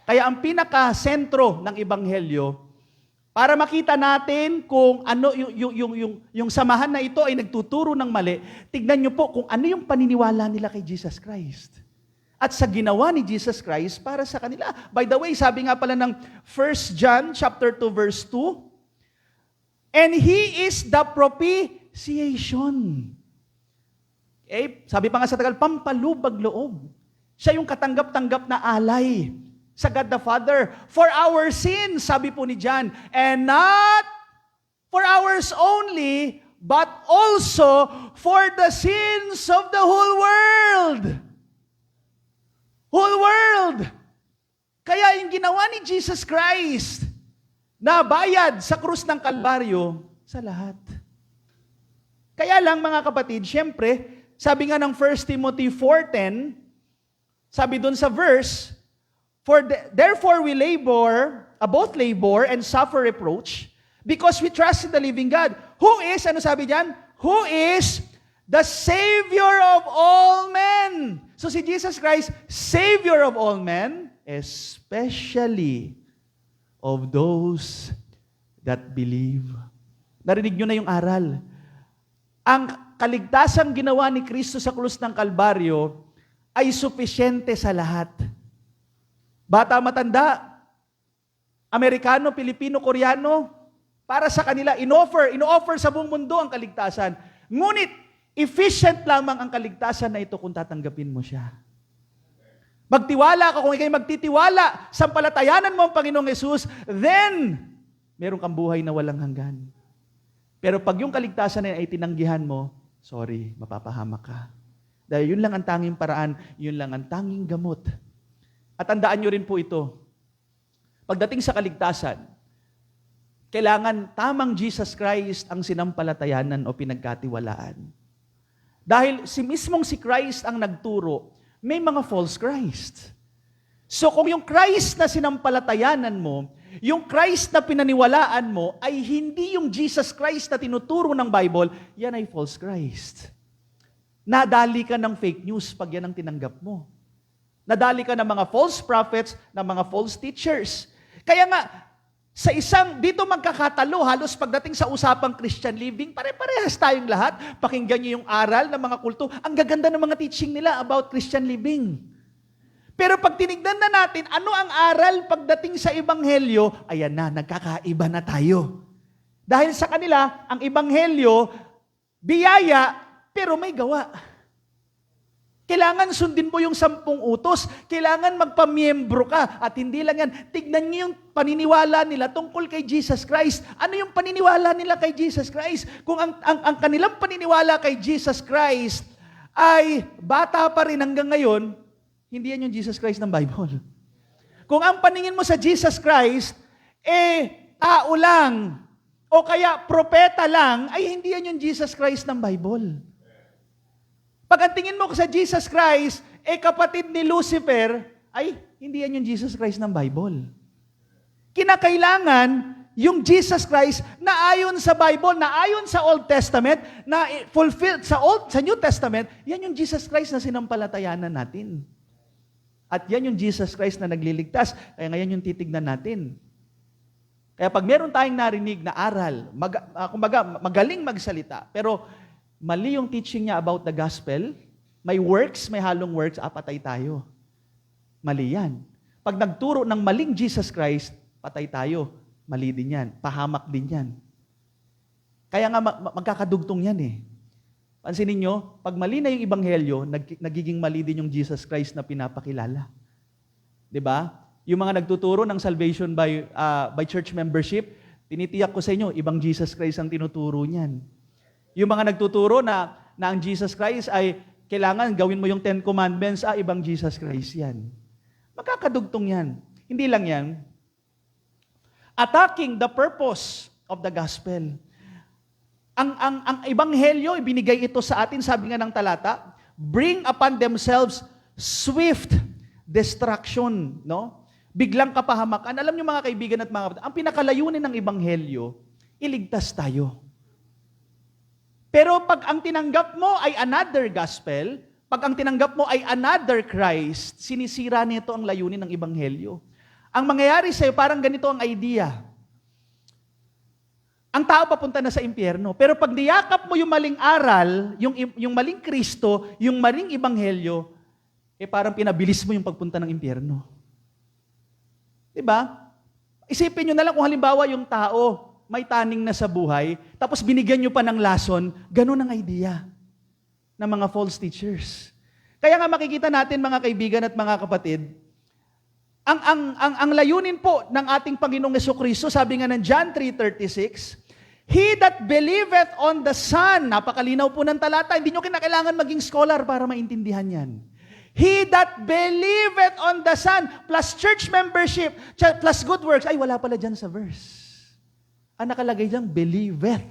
Kaya ang pinaka-sentro ng Ebanghelyo, para makita natin kung ano yung samahan na ito ay nagtuturo ng mali, tignan nyo po kung ano yung paniniwala nila kay Jesus Christ. At sa ginawa ni Jesus Christ para sa kanila. By the way, sabi nga pala ng 1 John chapter 2 verse 2, and He is the propitiation. Okay? Sabi pa nga sa Tagal, pampalubag loob. Siya yung katanggap-tanggap na alay sa God the Father. For our sins, sabi po ni John, and not for ours only, but also for the sins of the whole world. Whole world. Kaya yung ginawa ni Jesus Christ, na bayad sa krus ng Kalbaryo, sa lahat. Kaya lang mga kapatid, syempre, sabi nga ng 1 Timothy 4:10, sabi dun sa verse, therefore we both labor and suffer reproach, because we trust in the living God, who is, ano sabi diyan? Who is the Savior of all men. So si Jesus Christ, Savior of all men, especially of those that believe. Narinig nyo na yung aral. Ang kaligtasang ginawa ni Kristo sa krus ng Kalbaryo ay supisyente sa lahat. Bata, matanda, Amerikano, Pilipino, Koreano, para sa kanila, ino-offer sa buong mundo ang kaligtasan. Ngunit, efficient lamang ang kaligtasan na ito kung tatanggapin mo siya. Magtiwala ka, kung ikay magtitiwala, sampalatayanan mo ang Panginoong Yesus, then, meron kang buhay na walang hanggan. Pero pag yung kaligtasan na ay tinanggihan mo, sorry, mapapahamak ka. Dahil yun lang ang tanging paraan, yun lang ang tanging gamot. At tandaan nyo rin po ito, pagdating sa kaligtasan, kailangan tamang Jesus Christ ang sinampalatayanan o pinagkatiwalaan. Dahil mismong si Christ ang nagturo, may mga false Christ. So kung yung Christ na sinampalatayanan mo, yung Christ na pinaniwalaan mo, ay hindi yung Jesus Christ na tinuturo ng Bible, yan ay false Christ. Nadali ka ng fake news pag yan ang tinanggap mo. Nadali ka ng mga false prophets, ng mga false teachers. Kaya nga, dito magkakatalo, halos pagdating sa usapang Christian living, pare-parehas tayong lahat. Pakinggan niyo yung aral ng mga kulto. Ang gaganda ng mga teaching nila about Christian living. Pero pag tinignan na natin, ano ang aral pagdating sa Ebanghelyo, ayan na, nagkakaiba na tayo. Dahil sa kanila, ang Ebanghelyo, biyaya, pero may gawa. Kailangan sundin mo yung 10 utos. Kailangan magpamiyembro ka. At hindi lang yan. Tignan niyo yung paniniwala nila tungkol kay Jesus Christ. Ano yung paniniwala nila kay Jesus Christ? Kung ang kanilang paniniwala kay Jesus Christ ay bata pa rin hanggang ngayon, hindi yan yung Jesus Christ ng Bible. Kung ang paningin mo sa Jesus Christ, tao lang, o kaya propeta lang, ay hindi yan yung Jesus Christ ng Bible. Pag ang tingin mo sa Jesus Christ, kapatid ni Lucifer, ay hindi yan yung Jesus Christ ng Bible. Kinakailangan yung Jesus Christ na ayon sa Bible, na ayon sa Old Testament, na fulfilled sa New Testament, yan yung Jesus Christ na sinampalatayanan natin. At yan yung Jesus Christ na nagliligtas. Kaya ngayon yung titignan natin. Kaya pag meron tayong narinig na aral, magaling magsalita, pero mali yung teaching niya about the gospel, may works, may halong works, patay tayo. Mali yan. Pag nagturo ng maling Jesus Christ, patay tayo. Mali din yan. Pahamak din yan. Kaya nga magkakadugtong yan eh. Pansinin nyo, pag mali na yung Ebanghelyo, nagiging mali din yung Jesus Christ na pinapakilala. 'Di ba? Yung mga nagtuturo ng salvation by church membership, tinitiyak ko sa inyo, ibang Jesus Christ ang tinuturo niyan. Yung mga nagtuturo na ang Jesus Christ ay kailangan gawin mo yung 10 Commandments, ibang Jesus Christ yan. Magkakadugtong yan. Hindi lang yan. Attacking the purpose of the gospel. Ang Ebanghelyo, ibinigay ito sa atin, sabi nga ng talata, bring upon themselves swift destruction, no? Biglang kapahamakan. Alam niyo mga kaibigan at mga kapatid, ang pinakalayunin ng Ebanghelyo, iligtas tayo. Pero pag ang tinanggap mo ay another gospel, pag ang tinanggap mo ay another Christ, sinisira nito ang layunin ng Ebanghelyo. Ang mangyayari sa'yo, parang ganito ang idea. Ang tao papunta na sa impyerno. Pero pag niyakap mo yung maling aral, yung maling Kristo, yung maling Ebanghelyo, parang pinabilis mo yung pagpunta ng impyerno. Diba? Isipin nyo na lang kung halimbawa yung tao, may taning na sa buhay, tapos binigyan nyo pa ng lason, ganun ang idea ng mga false teachers. Kaya nga makikita natin mga kaibigan at mga kapatid, ang layunin po ng ating Panginoong Jesucristo, sabi nga ng John 3:36, He that believeth on the Son, napakalinaw po ng talata, hindi nyo kinakailangan maging scholar para maintindihan yan. He that believeth on the Son, plus church membership, plus good works, ay wala pala dyan sa verse. Ang nakalagay dyan, believeth.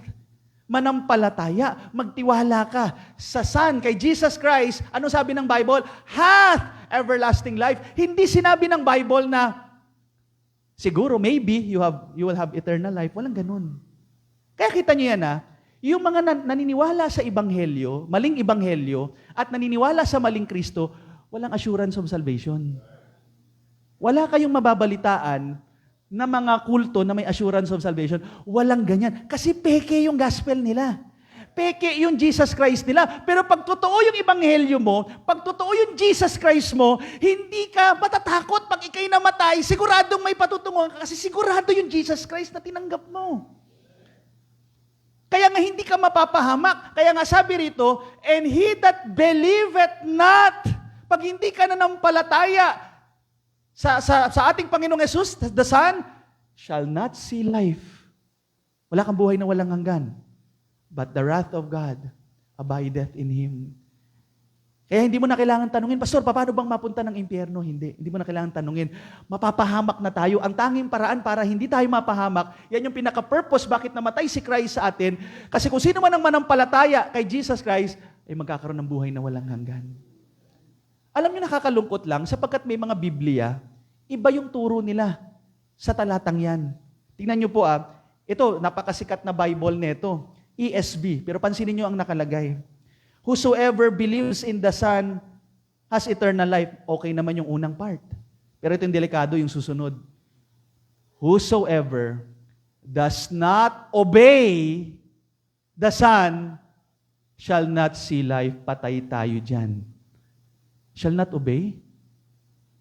Manampalataya, magtiwala ka sa Son, kay Jesus Christ. Ano sabi ng Bible? Hath everlasting life. Hindi sinabi ng Bible na siguro, maybe, you will have eternal life. Walang ganun. Kaya kita niyo yan yung mga naniniwala sa Ebanghelyo, maling Ebanghelyo, at naniniwala sa maling Kristo, walang assurance of salvation. Wala kayong mababalitaan na mga kulto na may assurance of salvation. Walang ganyan. Kasi peke yung gospel nila. Peke yung Jesus Christ nila. Pero pag totoo yung Ebanghelyo mo, pag totoo yung Jesus Christ mo, hindi ka matatakot pag ikay namatay, siguradong may patutunguhan ka kasi sigurado yung Jesus Christ na tinanggap mo. Kaya nga hindi ka mapapahamak. Kaya nga sabi rito, and he that believeth not, pag hindi ka nanampalataya sa ating Panginoong Jesus, the Son, shall not see life. Wala kang buhay na walang hanggan. But the wrath of God abideth in him. Kaya hindi mo na kailangan tanungin, Pastor, paano bang mapunta ng impyerno? Hindi mo na kailangan tanungin. Mapapahamak na tayo. Ang tanging paraan para hindi tayo mapahamak, yan yung pinaka-purpose bakit namatay si Christ sa atin. Kasi kung sino man ang manampalataya kay Jesus Christ, ay magkakaroon ng buhay na walang hanggan. Alam niyo, nakakalungkot lang, sapagkat may mga Biblia, iba yung turo nila sa talatang yan. Tingnan niyo po ito, napakasikat na Bible nito, ESV, pero pansinin niyo ang nakalagay. Whosoever believes in the Son has eternal life. Okay naman yung unang part. Pero ito yung delikado, yung susunod. Whosoever does not obey the Son shall not see life. Patay tayo dyan. Shall not obey?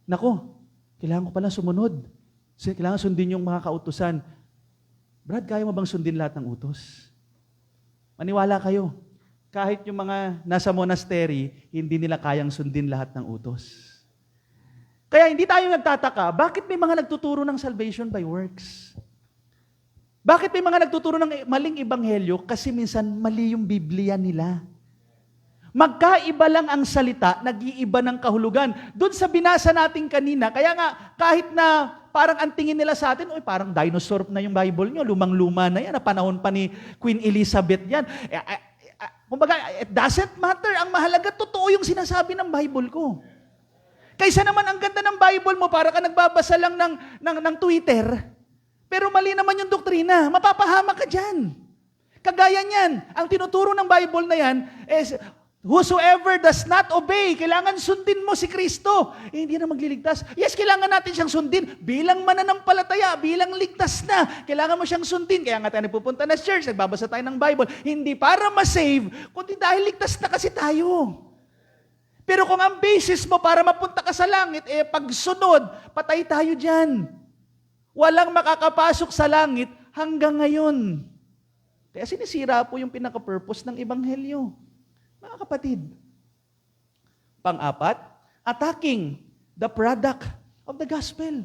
Nako, kailangan ko pala sumunod. Kailangan sundin yung mga kautusan. Brad, kaya mo bang sundin lahat ng utos? Maniwala kayo. Kahit yung mga nasa monastery, hindi nila kayang sundin lahat ng utos. Kaya hindi tayo nagtataka, bakit may mga nagtuturo ng salvation by works? Bakit may mga nagtuturo ng maling ebanghelyo? Kasi minsan mali yung Biblia nila. Magkaiba lang ang salita, nag-iiba ng kahulugan. Doon sa binasa natin kanina, kaya nga kahit na parang ang tingin nila sa atin, parang dinosaur na yung Bible nyo, lumang-luma na yan, na panahon pa ni Queen Elizabeth yan. Kumbaga, it doesn't matter. Ang mahalaga, totoo yung sinasabi ng Bible ko. Kaysa naman ang ganda ng Bible mo, para ka nagbabasa lang ng Twitter, pero mali naman yung doktrina, mapapahamak ka dyan. Kagaya niyan, ang tinuturo ng Bible na yan is, whosoever does not obey, kailangan sundin mo si Kristo. Hindi na magliligtas. Yes, kailangan natin siyang sundin. Bilang mananampalataya, bilang ligtas na, kailangan mo siyang sundin. Kaya nga tayo nagpupunta na church, nagbabasa tayo ng Bible. Hindi para ma-save, kundi dahil ligtas na kasi tayo. Pero kung ang basis mo para mapunta ka sa langit, pagsunod, patay tayo dyan. Walang makakapasok sa langit hanggang ngayon. Kaya sinisira po yung pinaka-purpose ng Ebanghelyo. Mga kapatid. Pang-apat, attacking the product of the gospel.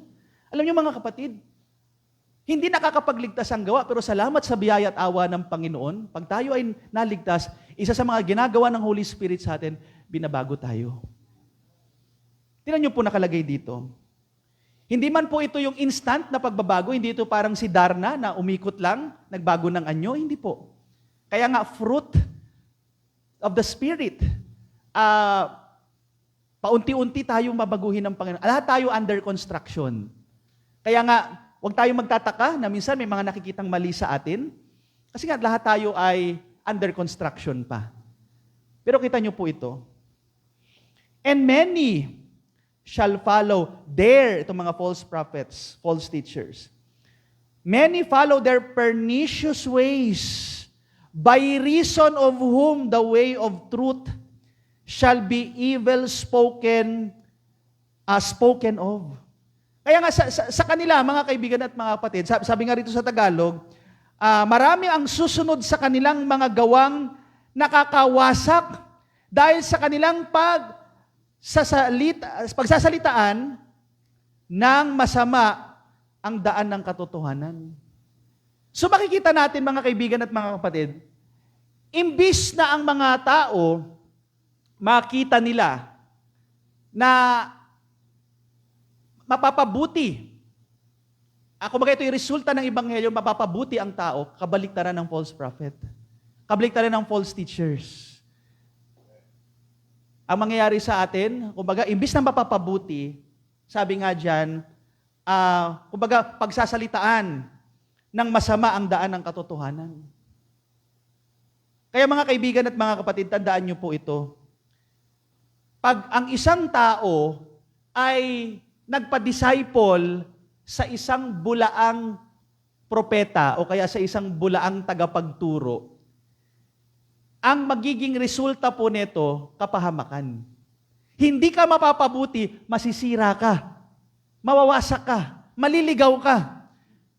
Alam niyo mga kapatid, hindi nakakapagligtas ang gawa, pero salamat sa biyaya at awa ng Panginoon, pag tayo ay naligtas, isa sa mga ginagawa ng Holy Spirit sa atin, binabago tayo. Tingnan niyo po nakalagay dito. Hindi man po ito yung instant na pagbabago, hindi ito parang si Darna na umikot lang, nagbago ng anyo, hindi po. Kaya nga, fruit of the Spirit. Paunti-unti tayong mabaguhin ng Panginoon. Lahat tayo under construction. Kaya nga, huwag tayong magtataka na minsan may mga nakikitang mali sa atin. Kasi nga, lahat tayo ay under construction pa. Pero kita nyo po ito. And many shall follow itong mga false prophets, false teachers. Many follow their pernicious ways, by reason of whom the way of truth shall be evil spoken of. Kaya nga sa kanila, mga kaibigan at mga kapatid, sabi nga rito sa Tagalog, marami ang susunod sa kanilang mga gawang nakakawasak dahil sa kanilang pagsasalitaan ng masama ang daan ng katotohanan. So makikita natin mga kaibigan at mga kapatid, imbis na ang mga tao makita nila na mapapabuti. Kumbaga ito yung resulta ng Ebanghelyo, mapapabuti ang tao, kabaliktaran ng false prophet. Kabaliktaran ng false teachers. Ang mangyayari sa atin, kumbaga, imbis na mapapabuti, sabi nga dyan, kumbaga, pagsasalitaan ng masama ang daan ng katotohanan. Kaya mga kaibigan at mga kapatid, tandaan niyo po ito. Pag ang isang tao ay nagpa-disciple sa isang bulaang propeta o kaya sa isang bulaang tagapagturo, ang magiging resulta po nito, kapahamakan. Hindi ka mapapabuti, masisira ka, mawawasak ka, maliligaw ka.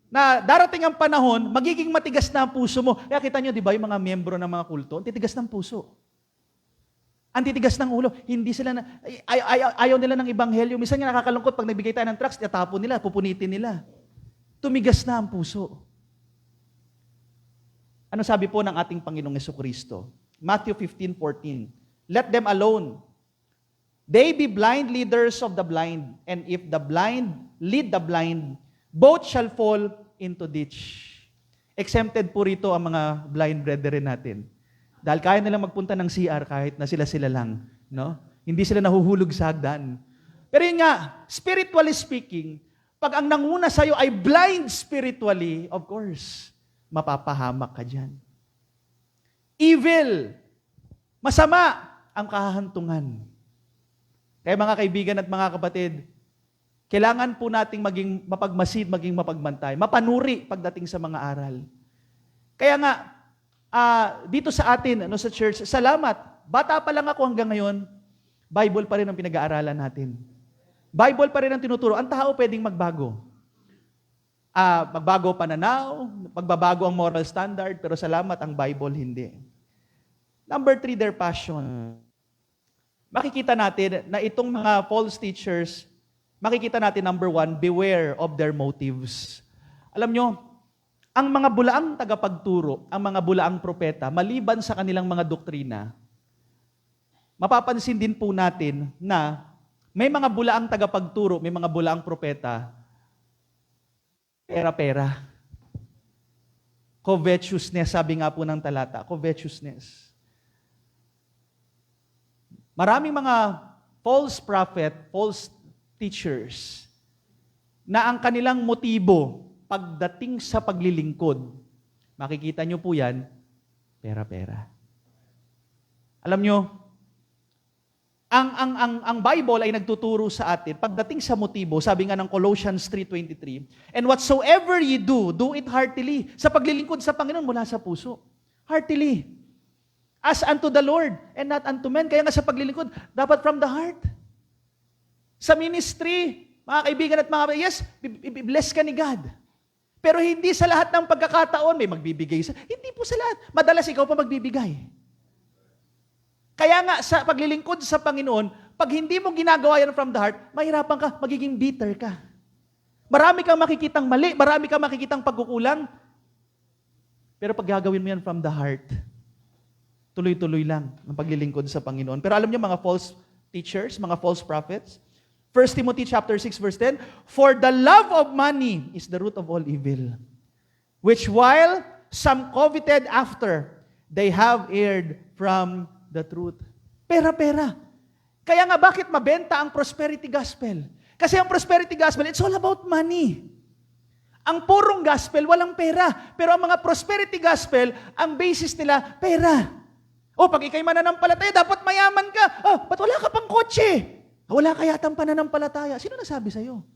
Na darating ang panahon, magiging matigas na ang puso mo. Kaya kita nyo, di ba, yung mga miyembro ng mga kulto, ang titigas ng puso. Ang titigas ng ulo. Hindi sila ayaw nila ng ebanghelyo. Minsan nga nakakalungkot, pag nagbigay tayo ng tracts, itapon nila, pupunitin nila. Tumigas na ang puso. Ano sabi po ng ating Panginoong Jesucristo? Matthew 15:14. Let them alone. They be blind leaders of the blind, and if the blind lead the blind, both shall fall into ditch. Exempted po rito ang mga blind brethren natin. Dahil kaya nilang magpunta ng CR kahit na sila lang. No? Hindi sila nahuhulog sa hagdan. Pero yun nga, spiritually speaking, pag ang nanguna sa'yo ay blind spiritually, of course, mapapahamak ka dyan. Evil, masama ang kahahantungan. Kaya mga kaibigan at mga kapatid, kailangan po nating maging mapagmasid, maging mapagbantay, mapanuri pagdating sa mga aral. Kaya nga, dito sa atin, sa church, salamat. Bata pa lang ako hanggang ngayon, Bible pa rin ang pinag-aaralan natin. Bible pa rin ang tinuturo. Ang tao pwedeng magbago. Magbago pananaw, magbabago ang moral standard, pero salamat, ang Bible hindi. Number 3, their passion. Makikita natin na itong mga false teachers, makikita natin number 1, beware of their motives. Alam nyo, ang mga bulaang tagapagturo, ang mga bulaang propeta, maliban sa kanilang mga doktrina, mapapansin din po natin na may mga bulaang tagapagturo, may mga bulaang propeta, pera-pera. Covetousness, sabi nga po ng talata, covetousness. Maraming mga false prophet, false teachers, na ang kanilang motibo pagdating sa paglilingkod, makikita nyo po yan, pera-pera. Alam nyo, ang Bible ay nagtuturo sa atin, pagdating sa motibo, sabi nga ng Colossians 3:23, and whatsoever ye do, do it heartily. Sa paglilingkod sa Panginoon, mula sa puso. Heartily. As unto the Lord, and not unto men. Kaya nga sa paglilingkod, dapat from the heart. Sa ministry, mga kaibigan at mga yes, bless ka ni God. Pero hindi sa lahat ng pagkakataon may magbibigay. Hindi po sa lahat. Madalas ikaw pa magbibigay. Kaya nga sa paglilingkod sa Panginoon, pag hindi mo ginagawa yan from the heart, mahirapan ka, magiging bitter ka. Marami kang makikitang mali, marami kang makikitang pagkukulang. Pero pag gagawin mo yan from the heart, tuloy-tuloy lang ang paglilingkod sa Panginoon. Pero alam niyo mga false teachers, mga false prophets, 1 Timothy chapter 6 verse 10, for the love of money is the root of all evil, which while some coveted after, they have erred from the truth. Pera-pera. Kaya nga bakit mabenta ang prosperity gospel? Kasi ang prosperity gospel, it's all about money. Ang purong gospel, walang pera. Pero ang mga prosperity gospel, ang basis nila, pera. O, pag ikay mananampalataya, dapat mayaman ka. Oh, ba't wala ka pang kotse? Wala ka yatang pananampalataya. Sino nasabi sa'yo?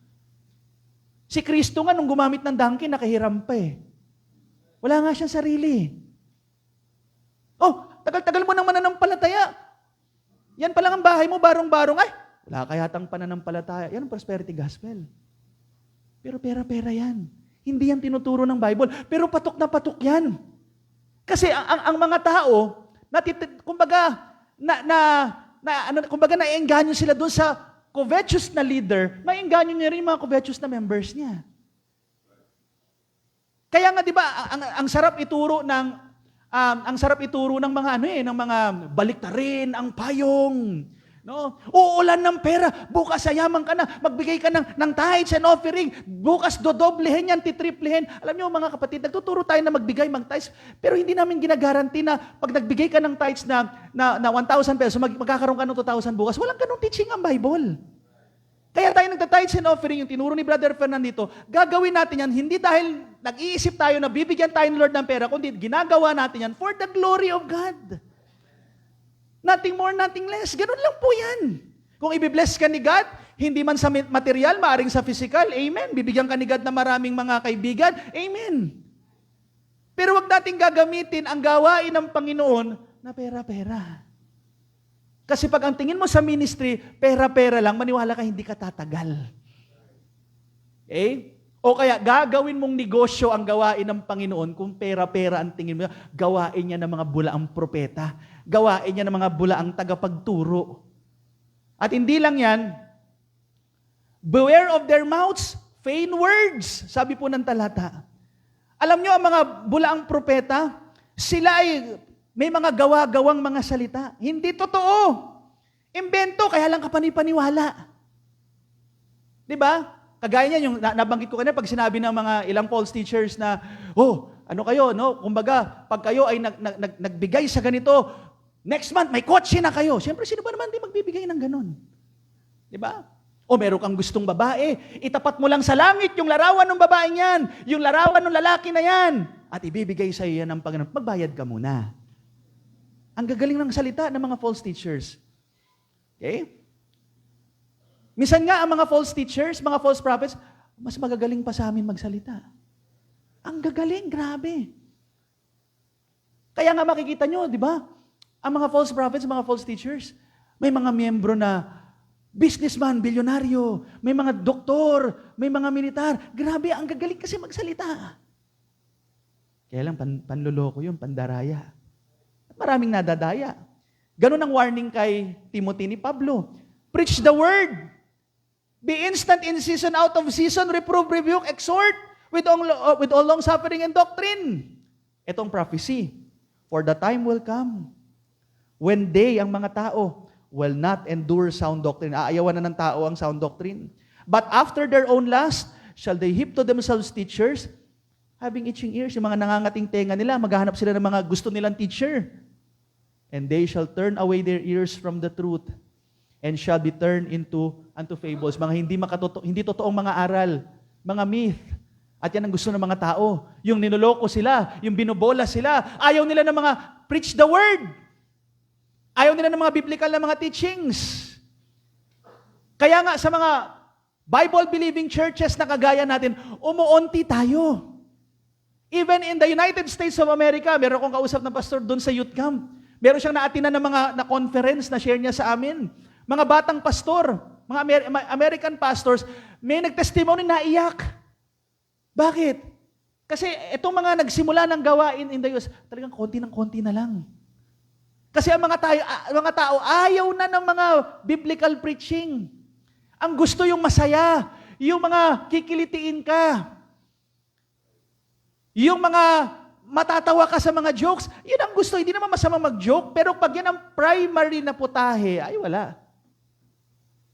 Si Kristo nga, nung gumamit ng donkey, nakahiram pa eh. Wala nga siyang sarili. Oh, tagal-tagal mo nang mananampalataya. Yan pa lang ang bahay mo, barong-barong. Ay, wala ka yatang pananampalataya. Yan ang prosperity gospel. Pero pera-pera yan. Hindi yan tinuturo ng Bible. Pero patok na patok yan. Kasi ang mga tao, kumbaga, na-engganyo sila doon sa covetous na leader, ma-engganyo niya rin yung mga covetous na members niya. Kaya nga 'di ba, ang sarap ituro ng mga ng mga baliktarin, ang payong, no? Uulan ng pera, bukas yayaman ka na, magbigay ka ng tithes and offering, bukas dodoblehin yan, titriplehin. Alam niyo mga kapatid, nagtuturo tayo na magbigay, mag-tithes, pero hindi namin ginagaranti na pag nagbigay ka ng tithes na 1,000 pesos, magkakaroon ka ng 2,000 bukas. Walang ganung teaching ang Bible. Kaya tayo nagta-tithes and offering, yung tinuro ni Brother Fernandito, gagawin natin yan, hindi dahil nag-iisip tayo na bibigyan tayo ng Lord ng pera, kundi ginagawa natin yan for the glory of God. Nothing more, nothing less. Ganun lang po yan. Kung i-bless ka ni God, hindi man sa material, maaring sa physical, amen. Bibigyan ka ni God na maraming mga kaibigan, amen. Pero wag nating gagamitin ang gawain ng Panginoon na pera-pera. Kasi pag ang tingin mo sa ministry, pera-pera lang, maniwala ka, hindi ka tatagal. Okay? O kaya, gagawin mong negosyo ang gawain ng Panginoon kung pera-pera ang tingin mo, gawain niya ng mga bulaang propeta, gawain niya ng mga bulaang tagapagturo. At hindi lang yan, beware of their mouths, vain words, sabi po ng talata. Alam niyo, ang mga bulaang propeta, sila ay may mga gawa-gawang mga salita. Hindi totoo. Imbento, kaya lang kapanipaniwala. Diba? Kagaya niya, yung nabanggit ko kanina, pag sinabi ng mga ilang false teachers na, ano kayo, no? Kumbaga, pag kayo ay nagbigay sa ganito, next month, may kotse na kayo. Siyempre, sino ba naman di magbibigay ng ganon? Diba? O meron kang gustong babae, itapat mo lang sa langit yung larawan ng babaeng yan, yung larawan ng lalaki na yan, at ibibigay sa iyo yan ng Panginoon. Magbayad ka muna. Ang gagaling ng salita ng mga false teachers. Okay? Minsan nga, ang mga false teachers, mga false prophets, mas magagaling pa sa amin magsalita. Ang gagaling, grabe. Kaya nga makikita nyo, di ba? Ang mga false prophets, mga false teachers, may mga miyembro na businessman, bilyonaryo, may mga doktor, may mga militar. Grabe, ang gagaling kasi magsalita. Kaya lang, panloloko yun, pandaraya. At maraming nadadaya. Ganun ang warning kay Timothy ni Pablo. Preach the word. Be instant in season, out of season, reprove, rebuke, exhort, with all long suffering and doctrine. Itong prophecy. For the time will come when they, ang mga tao, will not endure sound doctrine. Aayawan na ng tao ang sound doctrine. But after their own lust, shall they heap to themselves teachers, having itching ears. Yung mga nangangating tenga nila, maghahanap sila ng mga gusto nilang teacher. And they shall turn away their ears from the truth, and shall be turned unto fables. Mga hindi totoong mga aral, mga myth. At yan ang gusto ng mga tao. Yung ninoloko sila, yung binobola sila. Ayaw nila ng mga preach the word. Ayaw nila ng mga biblical na mga teachings. Kaya nga sa mga Bible-believing churches na kagaya natin, umuunti tayo. Even in the United States of America, meron akong kausap na pastor doon sa youth camp. Meron siyang naatinan ng mga na-conference na share niya sa amin. Mga batang pastor, mga American pastors, may nag-testimony na iyak. Bakit? Kasi itong mga nagsimula ng gawain in the US, talagang konti ng konti na lang. Kasi ang mga tao ayaw na ng mga biblical preaching. Ang gusto yung masaya, yung mga kikilitiin ka, yung mga matatawa ka sa mga jokes, yun ang gusto. Hindi naman masama mag-joke, pero pag yan ang primary na putahe, ay wala.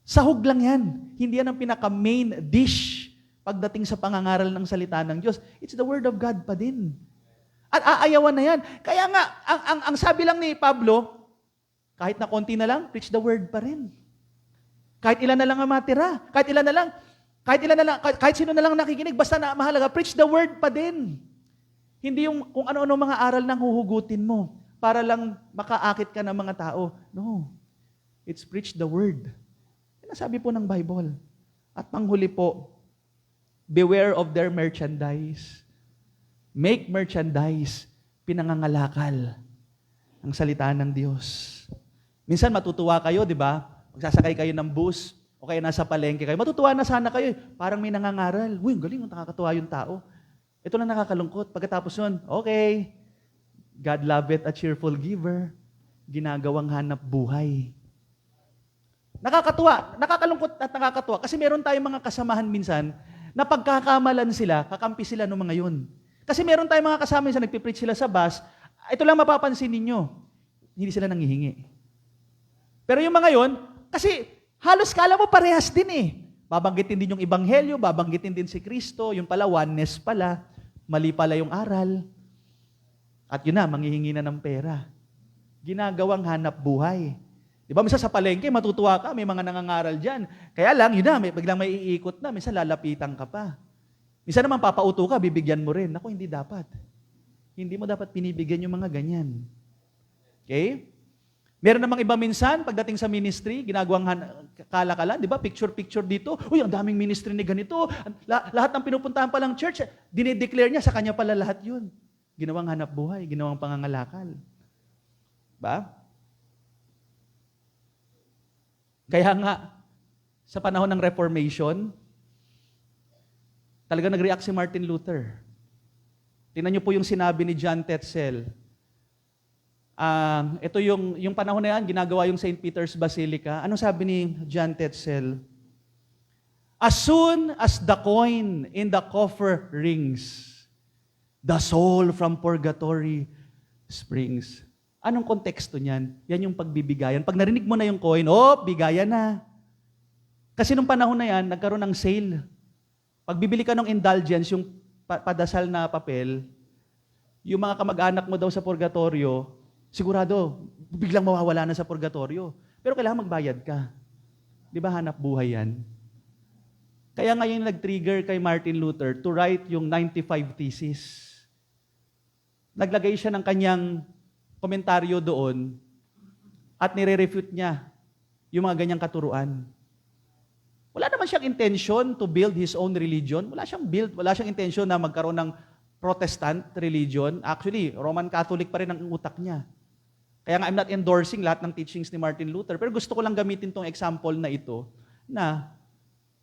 Sahog lang yan. Hindi yan ang pinaka-main dish pagdating sa pangangaral ng salita ng Diyos. It's the Word of God pa din. At aayawan na yan. Kaya nga, ang sabi lang ni Pablo, kahit na konti na lang, preach the Word pa rin. Kahit ilan na lang ang matira, kahit sino na lang nakikinig, basta na mahalaga, preach the Word pa din. Hindi yung kung ano-ano mga aral nang huhugutin mo para lang makaakit ka ng mga tao. No. It's preach the Word. Yan ang sabi po ng Bible. At panghuli po, beware of their merchandise. Make merchandise, pinangangalakal ang salita ng Diyos. Minsan matutuwa kayo, di ba? Magsasakay kayo ng bus, o kaya nasa palengke kayo, matutuwa na sana kayo. Parang may nangangaral. Uy, galing, nakakatuwa yung tao. Ito lang nakakalungkot. Pagkatapos yun, okay, God loveth a cheerful giver, ginagawang hanap buhay. Nakakatuwa, nakakalungkot at nakakatuwa kasi meron tayong mga kasamahan minsan na pagkakamalan sila, kakampi sila ng mga yun. Kasi meron tayong mga kasama minsan, nagpipreach sila sa bus, ito lang mapapansin ninyo, hindi sila nanghihingi. Pero yung mga yun, kasi halos kala mo parehas din eh. Babanggitin din yung ebanghelyo, babanggitin din si Kristo, yung pala oneness pala, mali pala yung aral. At yun na, manghihingi na ng pera. Ginagawang hanap buhay. Di ba, minsan sa palengke, matutuwa ka, may mga nangangaral dyan. Kaya lang, yun na, biglang may iikot na, minsan lalapitan ka pa. Minsan naman papauto ka, bibigyan mo rin. Naku, hindi dapat. Hindi mo dapat pinibigyan yung mga ganyan. Okay? Meron namang iba minsan, pagdating sa ministry, ginagawang kalakalan, di ba? Picture-picture dito. Uy, ang daming ministry ni ganito. Lahat ng pinupuntahan palang church, dinideclare niya, sa kanya pala lahat yun. Ginawang hanap buhay, ginawang pangangalakal. Ba? Kaya nga, sa panahon ng Reformation, talaga nag-react si Martin Luther. Tingnan niyo po yung sinabi ni John Tetzel. Ito yung panahon na yan, ginagawa yung St. Peter's Basilica. Ano sabi ni John Tetzel? As soon as the coin in the coffer rings, the soul from purgatory springs. Anong konteksto niyan? Yan yung pagbibigayan. Pag narinig mo na yung coin, bigayan na. Kasi nung panahon na yan, nagkaroon ng sale. Pag bibili ka ng indulgence, yung padasal na papel, yung mga kamag-anak mo daw sa purgatorio, sigurado, biglang mawawala na sa purgatorio. Pero kailangan magbayad ka. Di ba hanap buhay yan? Kaya nga yung nag-trigger kay Martin Luther to write yung 95 Theses. Naglagay siya ng kanyang komentaryo doon at nire-refute niya yung mga ganyang katuruan. Wala naman siyang intention to build his own religion. Wala siyang intention na magkaroon ng Protestant religion. Actually, Roman Catholic pa rin ang utak niya. Kaya nga I'm not endorsing lahat ng teachings ni Martin Luther, pero gusto ko lang gamitin tong example na ito na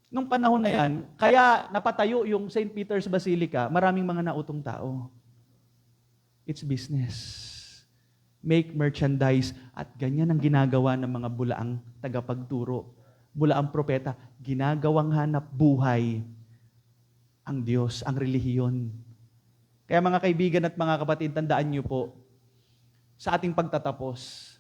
nung panahon na yan, kaya napatayo yung St. Peter's Basilica, maraming mga nautong tao. It's business. Make merchandise. At ganyan ang ginagawa ng mga bulaang tagapagturo. Bulaang propeta, ginagawang hanap buhay ang Diyos, ang relihiyon. Kaya mga kaibigan at mga kapatid, tandaan niyo po, sa ating pagtatapos,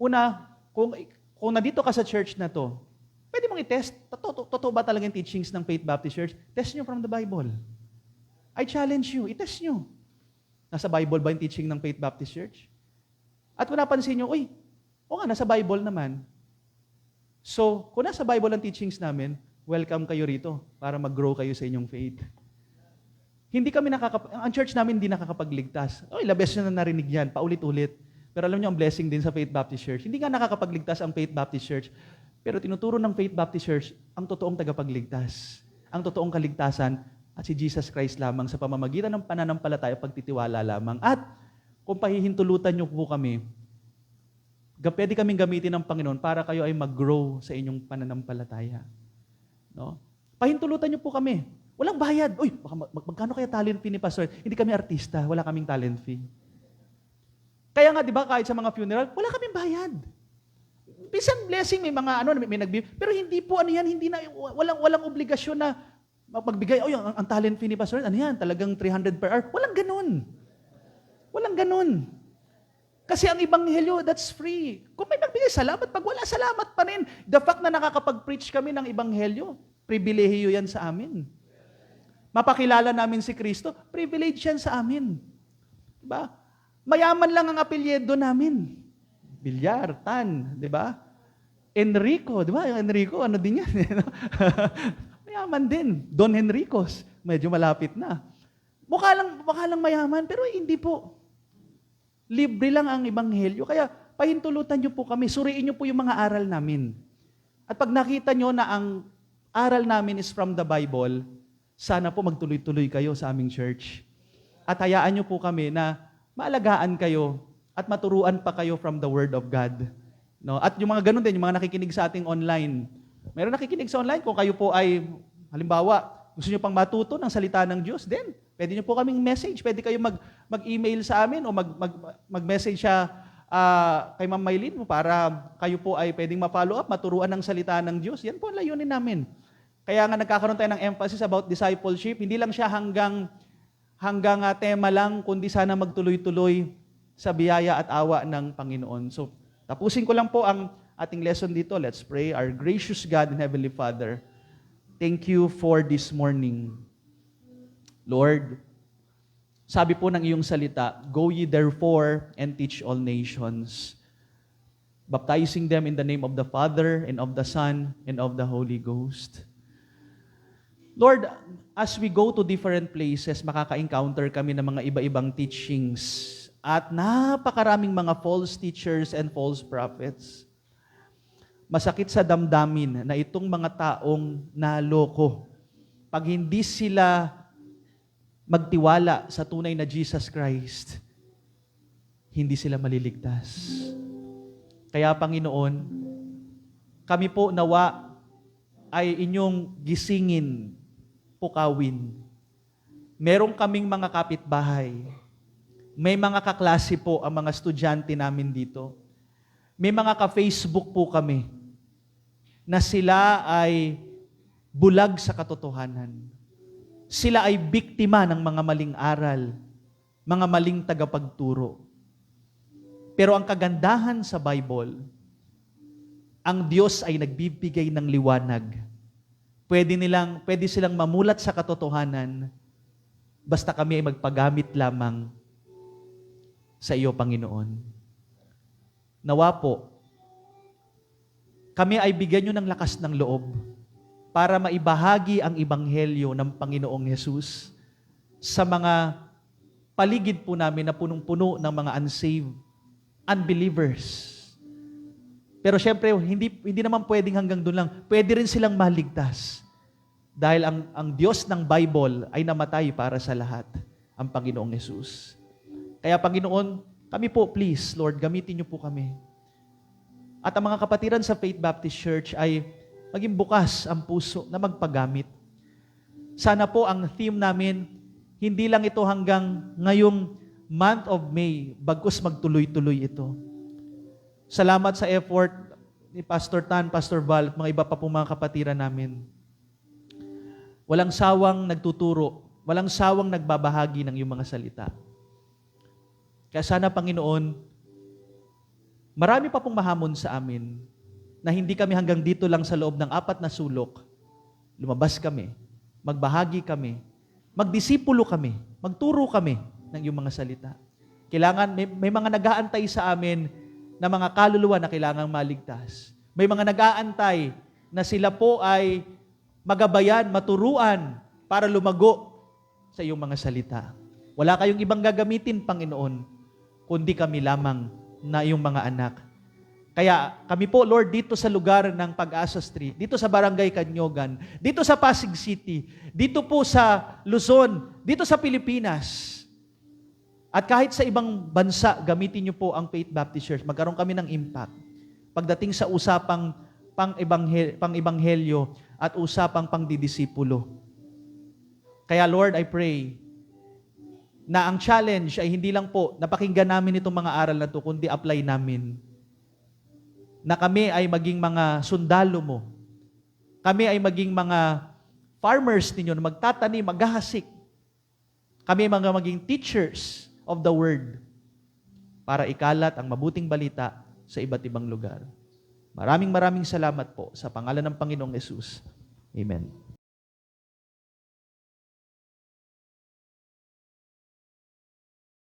una, kung nandito ka sa church na to, pwede mong i-test, totoo ba talaga yung teachings ng Faith Baptist Church? Test nyo from the Bible. I challenge you, i-test nyo. Nasa Bible ba yung teaching ng Faith Baptist Church? At kung napansin nyo, o nga, nasa Bible naman. So, kung nasa Bible ang teachings namin, welcome kayo rito para mag-grow kayo sa inyong faith. Ang church namin hindi nakakapagligtas. Ilang beses na narinig yan, paulit-ulit. Pero alam niyo, ang blessing din sa Faith Baptist Church. Hindi nga nakakapagligtas ang Faith Baptist Church, pero tinuturo ng Faith Baptist Church ang totoong tagapagligtas. Ang totoong kaligtasan at si Jesus Christ lamang sa pamamagitan ng pananampalataya, pagtitiwala lamang. At kung pahihintulutan niyo po kami, pwede kaming gamitin ng Panginoon para kayo ay mag-grow sa inyong pananampalataya. No? Pahintulutan niyo po kami. Walang bayad. Magkano kaya talent fee ni Pastor? Hindi kami artista, wala kaming talent fee. Kaya nga, di ba, kahit sa mga funeral, wala kaming bayad. Minsan blessing, may mga may nagbibigay. Pero hindi po, walang obligasyon na magbigay, ang talent fee ni Pastor, talagang 300 per hour. Walang ganun. Walang ganun. Kasi ang ebanghelyo, that's free. Kung may nagbigay, salamat. Pag wala, salamat pa rin. The fact na nakakapag-preach kami ng ebanghelyo, pribilehiyo yan sa amin. Mapakilala namin si Kristo, privilege yan sa amin. Diba? Mayaman lang ang apelyido namin. Bilyar, Tan, di ba? Enrico, di ba? Yung Enrico, ano din yan? Mayaman din. Don Henricos, medyo malapit na. Mukha lang mayaman, pero hindi po. Libre lang ang ebanghelyo. Kaya pahintulutan niyo po kami, suriin niyo po yung mga aral namin. At pag nakita niyo na ang aral namin is from the Bible, sana po magtuloy-tuloy kayo sa aming church. At hayaan niyo po kami na maalagaan kayo at maturuan pa kayo from the Word of God. No? At yung mga ganun din, yung mga nakikinig sa ating online. Meron nakikinig sa online, kung kayo po ay, halimbawa, gusto nyo pang matuto ng salita ng Diyos, then, pwede nyo po kaming message. Pwede kayo mag-email sa amin o mag-message siya kay Ma'am Maylin para kayo po ay pwedeng ma-follow up, maturuan ng salita ng Diyos. Yan po ang layunin namin. Kaya nga nagkakaroon tayo ng emphasis about discipleship. Hindi lang siya hanggang tema lang, kundi sana magtuloy-tuloy sa biyaya at awa ng Panginoon. So, tapusin ko lang po ang ating lesson dito. Let's pray. Our gracious God and Heavenly Father, thank you for this morning. Lord, sabi po ng iyong salita, go ye therefore and teach all nations, baptizing them in the name of the Father and of the Son and of the Holy Ghost. Lord, as we go to different places, makaka-encounter kami ng mga iba-ibang teachings at napakaraming mga false teachers and false prophets. Masakit sa damdamin na itong mga taong naloko, pag hindi sila magtiwala sa tunay na Jesus Christ, hindi sila maliligtas. Kaya Panginoon, kami po nawa ay inyong gisingin, pukawin. Meron kaming mga kapitbahay. May mga kaklase po ang mga estudyante namin dito. May mga ka-Facebook po kami na sila ay bulag sa katotohanan. Sila ay biktima ng mga maling aral, mga maling tagapagturo. Pero ang kagandahan sa Bible, ang Diyos ay nagbibigay ng liwanag. Pwede silang mamulat sa katotohanan basta kami ay magpagamit lamang sa iyo, Panginoon. Nawa po, kami ay bigyan nyo ng lakas ng loob para maibahagi ang ebanghelyo ng Panginoong Hesus sa mga paligid po namin na punong-puno ng mga unsaved, unbelievers. Pero syempre, hindi naman pwedeng hanggang doon lang. Pwede rin silang maligtas. Dahil ang Diyos ng Bible ay namatay para sa lahat, ang Panginoong Yesus. Kaya Panginoon, kami po, please, Lord, gamitin niyo po kami. At ang mga kapatiran sa Faith Baptist Church ay maging bukas ang puso na magpagamit. Sana po ang theme namin, hindi lang ito hanggang ngayong month of May, bagkus magtuloy-tuloy ito. Salamat sa effort ni Pastor Tan, Pastor Val, at mga iba pa pong mga kapatiran namin. Walang sawang nagtuturo, walang sawang nagbabahagi ng iyong mga salita. Kaya sana, Panginoon, marami pa pong mahamon sa amin na hindi kami hanggang dito lang sa loob ng 4 na sulok. Lumabas kami, magbahagi kami, magdisipulo kami, magturo kami ng iyong mga salita. Kailangan, may mga nag-aantay sa amin na mga kaluluwa na kailangang maligtas. May mga nag-aantay na sila po ay magabayan, maturuan para lumago sa iyong mga salita. Wala kayong ibang gagamitin, Panginoon, kundi kami lamang na iyong mga anak. Kaya kami po, Lord, dito sa lugar ng Pag-asa Street, dito sa Barangay Kanyogan, dito sa Pasig City, dito po sa Luzon, dito sa Pilipinas, at kahit sa ibang bansa, gamitin niyo po ang Faith Baptist Church. Magkaroon kami ng impact. Pagdating sa usapang pang-ebanghelyo at usapang pangdidisipulo. Kaya Lord, I pray na ang challenge ay hindi lang po napakinggan namin itong mga aral na ito, kundi apply namin. Na kami ay maging mga sundalo mo. Kami ay maging mga farmers ninyo na magtatanim, maghahasik. Kami ay maging teachers of the Word para ikalat ang mabuting balita sa iba't ibang lugar. Maraming salamat po sa pangalan ng Panginoong Yesus. Amen.